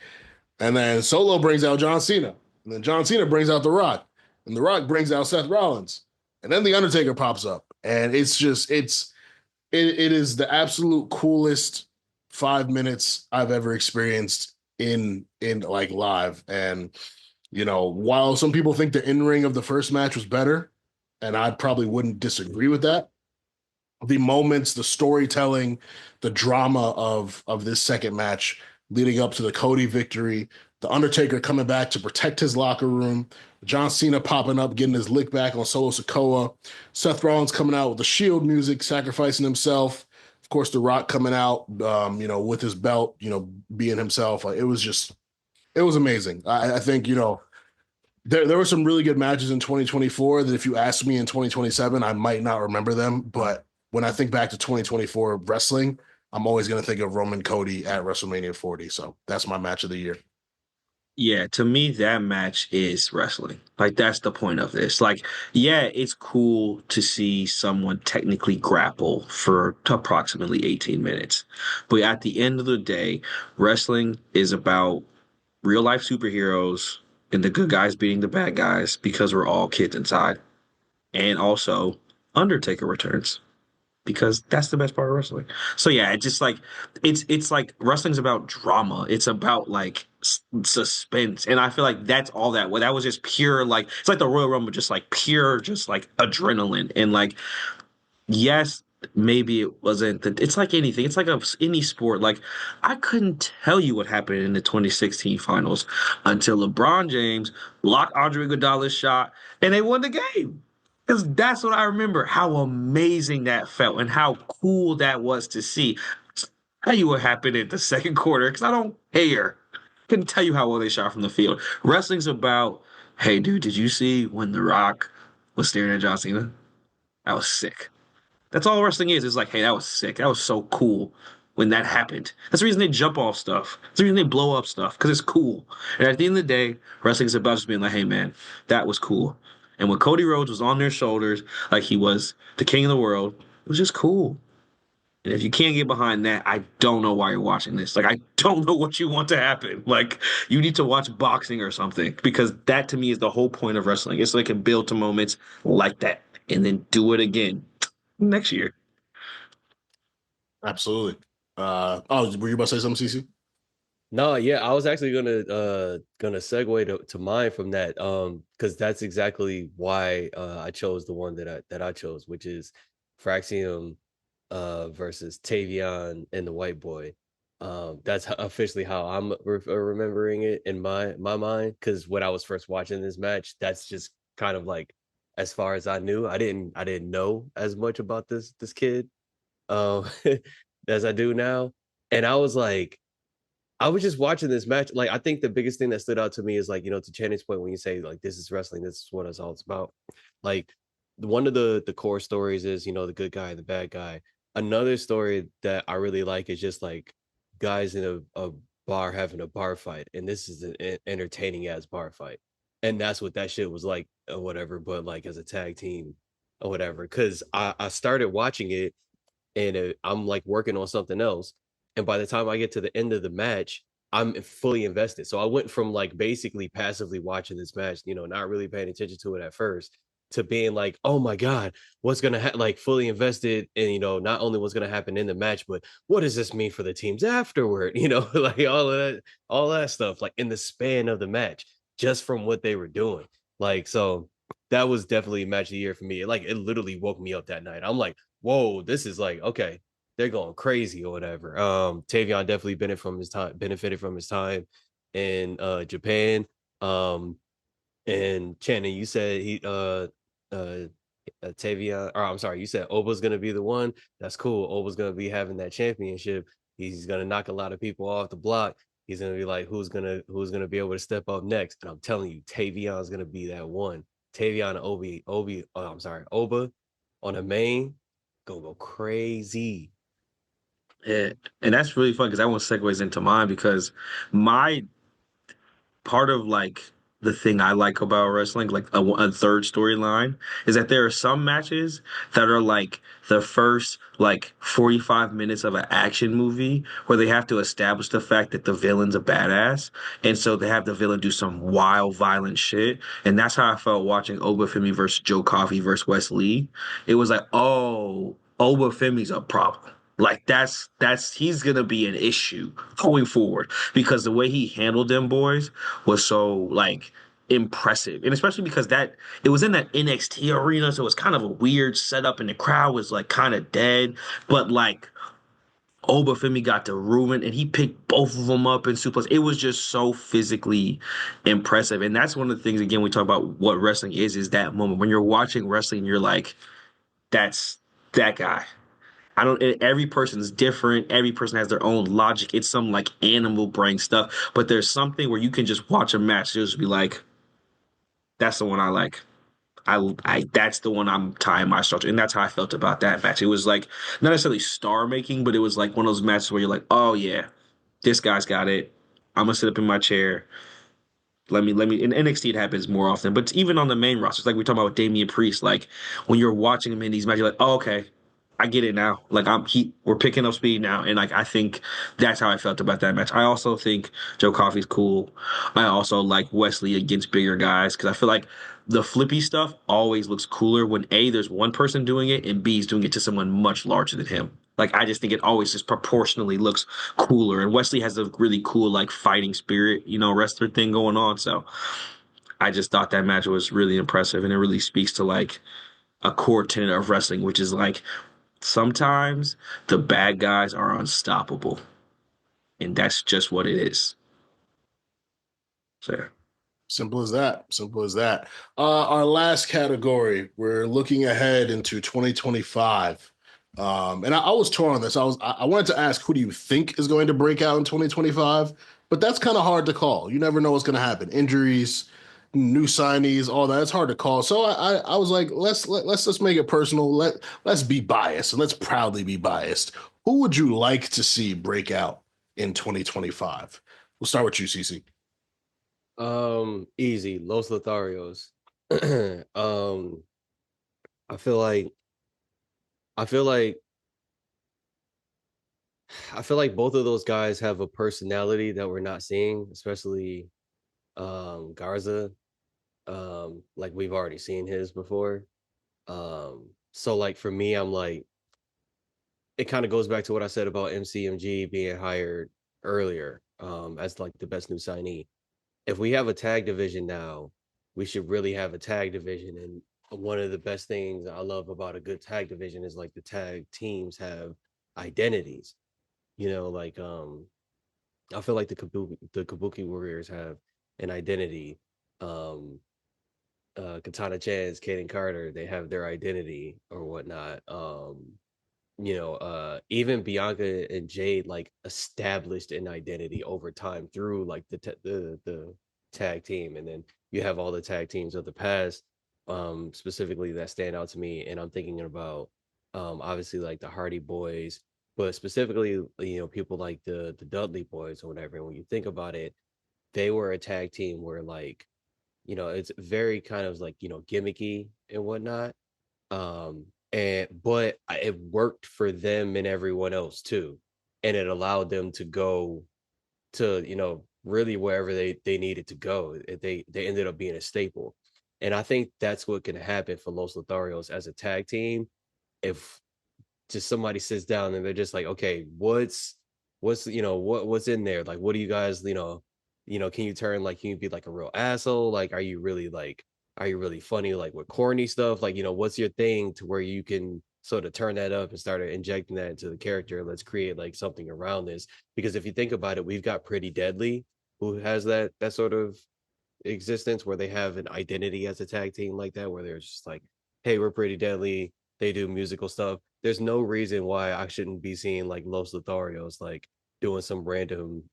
And then Solo brings out John Cena. And then John Cena brings out The Rock. And The Rock brings out Seth Rollins. And then The Undertaker pops up. And it is the absolute coolest 5 minutes I've ever experienced in like live. And while some people think the in-ring of the first match was better, and I probably wouldn't disagree with that, the moments, the storytelling, the drama of this second match leading up to the Cody victory, the Undertaker coming back to protect his locker room, John Cena popping up, getting his lick back on Solo Sikoa, Seth Rollins coming out with the Shield music, sacrificing himself. Of course, The Rock coming out, with his belt, being himself. Like, it was amazing. I think, there were some really good matches in 2024 that if you ask me in 2027, I might not remember them. But when I think back to 2024 wrestling, I'm always going to think of Roman Cody at WrestleMania 40. So that's my match of the year. Yeah, to me, that match is wrestling. Like, that's the point of this. Like, yeah, it's cool to see someone technically grapple for approximately 18 minutes. But at the end of the day, wrestling is about real life superheroes and the good guys beating the bad guys because we're all kids inside. And also, Undertaker returns because that's the best part of wrestling. So yeah, it's just like it's like wrestling's about drama. It's about like suspense, and I feel like that's all that. That was just pure like it's like the Royal Rumble, just like pure, just like adrenaline and like yes. Maybe it wasn't that it's like anything. It's like any sport. Like I couldn't tell you what happened in the 2016 finals until LeBron James blocked Andre Iguodala's shot and they won the game. Because that's what I remember, how amazing that felt and how cool that was to see. Tell you what happened in the second quarter, because I don't care. Couldn't tell you how well they shot from the field. Wrestling's about, hey, dude, did you see when The Rock was staring at John Cena? That was sick. That's all wrestling is. It's like, hey, that was sick. That was so cool when that happened. That's the reason they jump off stuff. That's the reason they blow up stuff, because it's cool. And at the end of the day, wrestling is about just being like, hey, man, that was cool. And when Cody Rhodes was on their shoulders, like he was the king of the world, it was just cool. And if you can't get behind that, I don't know why you're watching this. Like, I don't know what you want to happen. Like, you need to watch boxing or something, because that to me is the whole point of wrestling. It's like it build to moments like that and then do it again next year. Absolutely. Were you about to say something, CC? No, yeah, I was actually gonna segue to mine from that, because that's exactly why I chose the one that I chose, which is Fraxium versus Tavion and the White Boy. That's officially how I'm remembering it in my mind, because when I was first watching this match, that's just kind of like as far as I knew. I didn't know as much about this kid um as I do now, and I was just watching this match. Like, I think the biggest thing that stood out to me is, like, to Channing's point, when you say, like, this is wrestling, this is what it's all about. Like, one of the core stories is, the good guy and the bad guy. Another story that I really like is just like guys in a bar having a bar fight. And this is an entertaining ass bar fight. And that's what that shit was like, or whatever, but like as a tag team or whatever. Cause I started watching it and I'm like working on something else. And by the time I get to the end of the match, I'm fully invested. So I went from like basically passively watching this match, not really paying attention to it at first, to being like, oh my God, what's gonna like fully invested in, not only what's gonna happen in the match, but what does this mean for the teams afterward? Like all that stuff, like in the span of the match, just from what they were doing. Like, so that was definitely a match of the year for me. Like, it literally woke me up that night. I'm like, whoa, this is like, okay, they're going crazy or whatever. Tavion definitely benefited from his time in Japan. And Channing, you said Tavion, or I'm sorry, you said Oba's gonna be the one. That's cool. Oba's gonna be having that championship. He's gonna knock a lot of people off the block. He's gonna be like, who's gonna be able to step up next? And I'm telling you, Tavion's gonna be that one. Tavion and Oba on the main, gonna go crazy. Yeah. And that's really fun because that one segues into mine because my part of like the thing I like about wrestling, like a third storyline, is that there are some matches that are like the first like 45 minutes of an action movie where they have to establish the fact that the villain's a badass. And so they have the villain do some wild, violent shit. And that's how I felt watching Oba Femi versus Joe Coffey versus Wes Lee. It was like, oh, Oba Femi's a problem. Like that's he's gonna be an issue going forward because the way he handled them boys was so like impressive. And especially because that it was in that NXT arena, so it was kind of a weird setup and the crowd was like kind of dead. But like Oba Femi got to ruin and he picked both of them up in suplex. It was just so physically impressive. And that's one of the things again we talk about what wrestling is that moment. When you're watching wrestling, you're like, that's that guy. I don't, every person's different. Every person has their own logic. It's some like animal brain stuff, but there's something where you can just watch a match, just be like, that's the one I like. That's the one I'm tying my structure. And that's how I felt about that match. It was like not necessarily star making, but it was like one of those matches where you're like, oh yeah, this guy's got it. I'm gonna sit up in my chair. Let me. In NXT, it happens more often, but even on the main roster, it's like we're talking about with Damian Priest. Like when you're watching him in these matches, you're like, oh, okay, I get it now. Like we're picking up speed now, and like I think that's how I felt about that match. I also think Joe Coffey's cool. I also like Wesley against bigger guys because I feel like the flippy stuff always looks cooler when A, there's one person doing it, and B is doing it to someone much larger than him. Like I just think it always just proportionally looks cooler. And Wesley has a really cool like fighting spirit, wrestler thing going on. So I just thought that match was really impressive and it really speaks to like a core tenet of wrestling, which is like sometimes the bad guys are unstoppable. And that's just what it is. So yeah. Simple as that. Simple as that. Our last category, we're looking ahead into 2025. And I was torn on this. I wanted to ask, who do you think is going to break out in 2025? But that's kind of hard to call. You never know what's going to happen. Injuries, new signees, all that. It's hard to call. So I was like, let's just make it personal. Let's be biased and let's proudly be biased. Who would you like to see break out in 2025? We'll start with you, CC. Easy. Los Lotharios. um, I feel like I feel like I feel like both of those guys have a personality that we're not seeing, especially Garza. Like we've already seen his before. So like for me, I'm like it kind of goes back to what I said about MCMG being hired earlier, as like the best new signee. If we have a tag division now, we should really have a tag division. And one of the best things I love about a good tag division is like the tag teams have identities. Like I feel like the Kabuki Warriors have an identity. Katana Chance, Kaden Carter, they have their identity or whatnot. Even Bianca and Jade like established an identity over time through like the tag team, and then you have all the tag teams of the past, specifically that stand out to me, and I'm thinking about obviously like the Hardy Boys, but specifically people like the Dudley Boys or whatever. And when you think about it, they were a tag team where like it's very kind of like gimmicky and whatnot. But it worked for them and everyone else too, and it allowed them to go to really wherever they needed to go. They ended up being a staple, and I think that's what can happen for Los Lotharios as a tag team. If just somebody sits down and they're just like, okay, what's in there, like what do you guys can you be like a real asshole, like are you really funny, like with corny stuff, like what's your thing to where you can sort of turn that up and start injecting that into the character. Let's create like something around this, because if you think about it, we've got Pretty Deadly, who has that sort of existence where they have an identity as a tag team like that, where they're just like, hey, we're Pretty Deadly, they do musical stuff. There's no reason why I shouldn't be seeing like Los Lotharios like doing some random,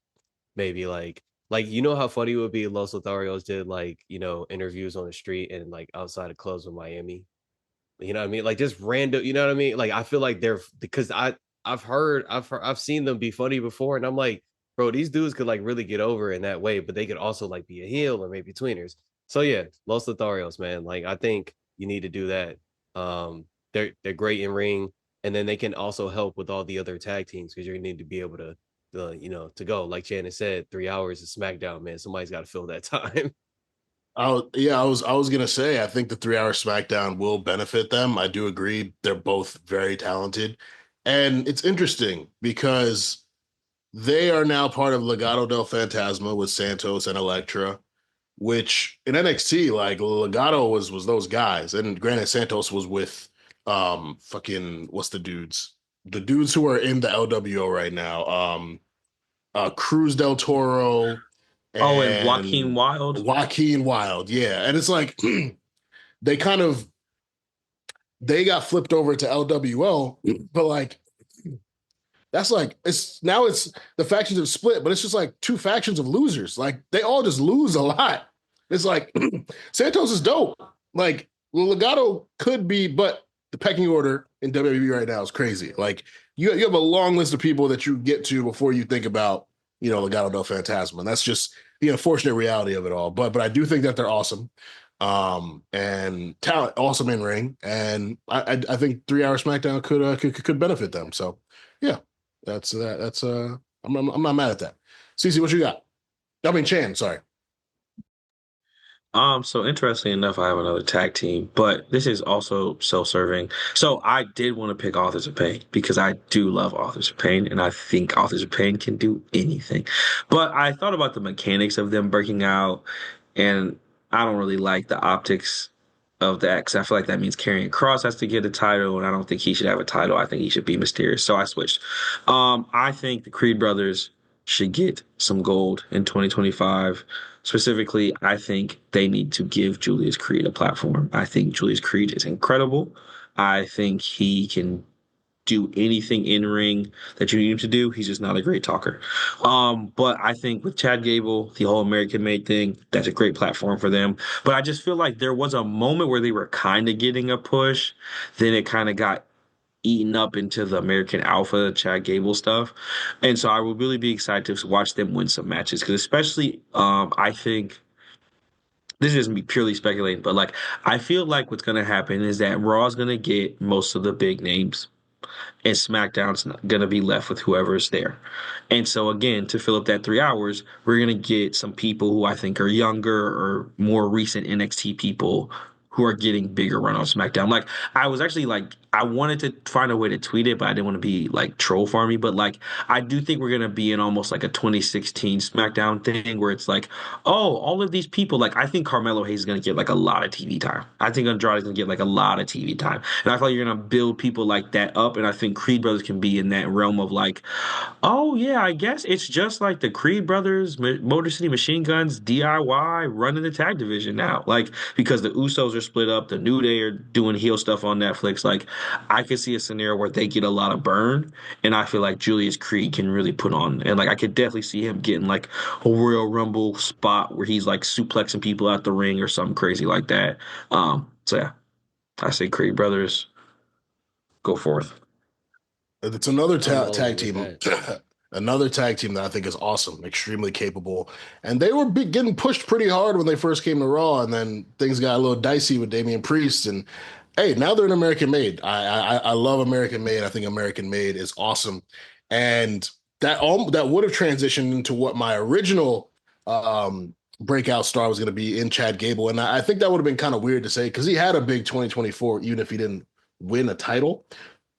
maybe like how funny it would be if Los Lotharios did like interviews on the street and like outside of clubs in Miami. You know what I mean? Like just random, you know what I mean? Like I feel like they're, because I've seen them be funny before, and I'm like, bro, these dudes could like really get over in that way, but they could also like be a heel or maybe tweeners. So yeah, Los Lotharios, man. Like I think you need to do that. They're great in ring, and then they can also help with all the other tag teams because you need to be able to to go. Like Shannon said, 3 hours of SmackDown, man. Somebody's got to fill that time. I was gonna say I think the 3 hour SmackDown will benefit them. I do agree. They're both very talented. And it's interesting because they are now part of Legado del Fantasma with Santos and Elektra, which in NXT, like Legado was those guys. And granted, Santos was with fucking what's the dudes? The dudes who are in the LWO right now. Cruz del Toro Oh, and Joaquin and Wild. Joaquin Wild, yeah. And it's like they kind of they got flipped over to LWO, but like that's like it's the factions have split, but it's just like two factions of losers. Like they all just lose a lot. It's like Santos is dope. Like Legado could be, but the pecking order in WWE right now is crazy. Like you have a long list of people that you get to before you think about, Legado del Fantasma. And that's just the unfortunate reality of it all. But I do think that they're awesome. And talent, awesome in ring. And I think 3 hour SmackDown could benefit them. So yeah, that's I'm not mad at that. Cece, what you got? I mean Chan, sorry. So interestingly enough, I have another tag team, but this is also self-serving. So I did want to pick Authors of Pain because I do love Authors of Pain, and I think Authors of Pain can do anything. But I thought about the mechanics of them breaking out, and I don't really like the optics of that because I feel like that means Karrion Kross has to get a title, and I don't think he should have a title. I think he should be mysterious. So I switched. I think the Creed brothers should get some gold in 2025. Specifically, I think they need to give Julius Creed a platform. I think Julius Creed is incredible. I think he can do anything in ring that you need him to do. He's just not a great talker. But I think with Chad Gable, the whole American Made thing, that's a great platform for them. But I just feel like there was a moment where they were kind of getting a push. Then it kind of got eaten up into the American Alpha Chad Gable stuff. And so I will really be excited to watch them win some matches because especially I think this is me purely speculating, but like I feel like what's gonna happen is that Raw's gonna get most of the big names and SmackDown's going to be left with whoever's there. And so, again, to fill up that 3 hours, we're going to get some people who I think are younger or more recent NXT people who are getting bigger run on SmackDown. Like, I was actually like, I wanted to find a way to tweet it, but I didn't want to be like troll farmy. But like, I do think we're going to be in almost like a 2016 SmackDown thing where it's like, oh, all of these people, like, I think Carmelo Hayes is going to get like a lot of TV time. I think Andrade is going to get like a lot of TV time. And I feel like you're going to build people like that up. And I think Creed Brothers can be in that realm of like, oh, yeah, I guess it's just like the Creed Brothers, Motor City Machine Guns, DIY running the tag division now. Like, because the Usos are split up, the New Day are doing heel stuff on Netflix. Like, I could see a scenario where they get a lot of burn, and I feel like Julius Creed can really put on. And like, I could definitely see him getting like a Royal Rumble spot where he's like suplexing people out the ring or something crazy like that. So yeah, I say Creed Brothers go forth. It's another I'm all tag in team. with that. Another tag team that I think is awesome, extremely capable. And they were getting pushed pretty hard when they first came to Raw, and then things got a little dicey with Damian Priest. And hey, now they're an American Made. I love American Made. I think American Made is awesome. And that would have transitioned into what my original breakout star was going to be in Chad Gable. And I think that would have been kind of weird to say because he had a big 2024, even if he didn't win a title.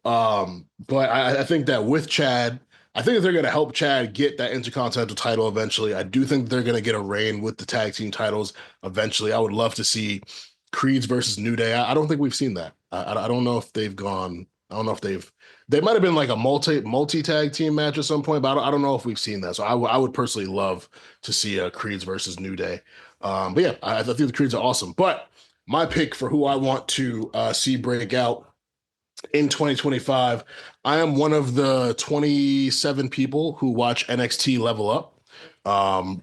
But I think that with Chad, I think that they're going to help Chad get that Intercontinental title eventually. I do think they're going to get a reign with the tag team titles eventually. I would love to see Creeds versus New Day. I don't think we've seen that. I don't know if they've gone. I don't know if they might have been like a multi tag team match at some point, but I don't know if we've seen that. So I would personally love to see Creeds versus New Day. But yeah, I think the Creeds are awesome. But my pick for who I want to see break out in 2025, I am one of the 27 people who watch NXT Level Up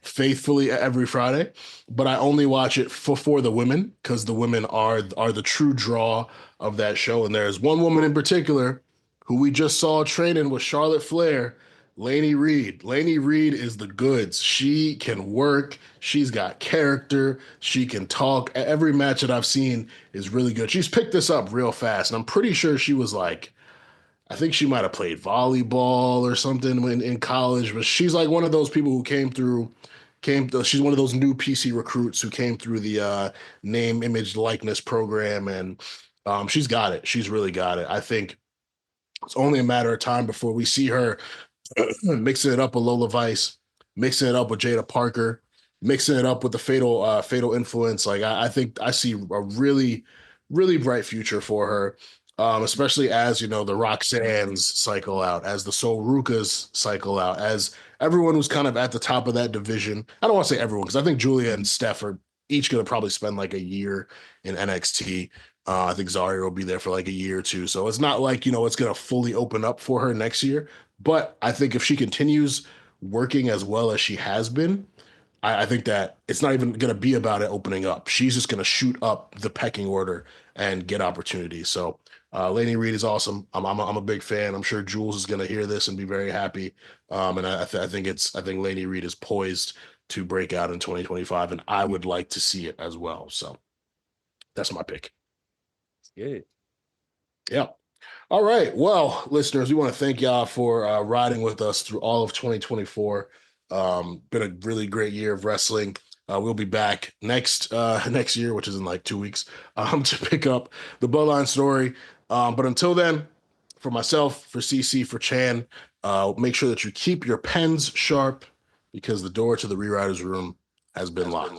faithfully every Friday, but I only watch it for the women because the women are the true draw of that show. And there's one woman in particular who we just saw training with Charlotte Flair Lainey Reed. Lainey Reed is the goods. She can work. She's got character. She can talk. Every match that I've seen is really good. She's picked this up real fast, and I'm pretty sure she was like, I think she might have played volleyball or something in college, but she's like one of those people who she's one of those new PC recruits who came through the name, image, likeness program, and she's got it. She's really got it. I think it's only a matter of time before we see her mixing it up with Lola Vice, mixing it up with Jada Parker, mixing it up with the Fatal Influence. Like I think I see a really, really bright future for her, especially as the Roxannes cycle out, as the Sol Rukas cycle out, as everyone who's kind of at the top of that division. I don't want to say everyone because I think Julia and Steph are each going to probably spend like a year in NXT. I think Zarya will be there for like a year or two. So it's not like, it's going to fully open up for her next year. But I think if she continues working as well as she has been, I think that it's not even going to be about it opening up. She's just going to shoot up the pecking order and get opportunities. So Lainey Reed is awesome. I'm a big fan. I'm sure Jules is going to hear this and be very happy. And I think Lainey Reed is poised to break out in 2025, and I would like to see it as well. So that's my pick. Good. Yeah. All right. Well, listeners, we want to thank y'all for riding with us through all of 2024. Been a really great year of wrestling. We'll be back next year, which is in like 2 weeks, to pick up the Bloodline story. But until then, for myself, for CC, for Chan, make sure that you keep your pens sharp because the door to the rewriters room has been locked.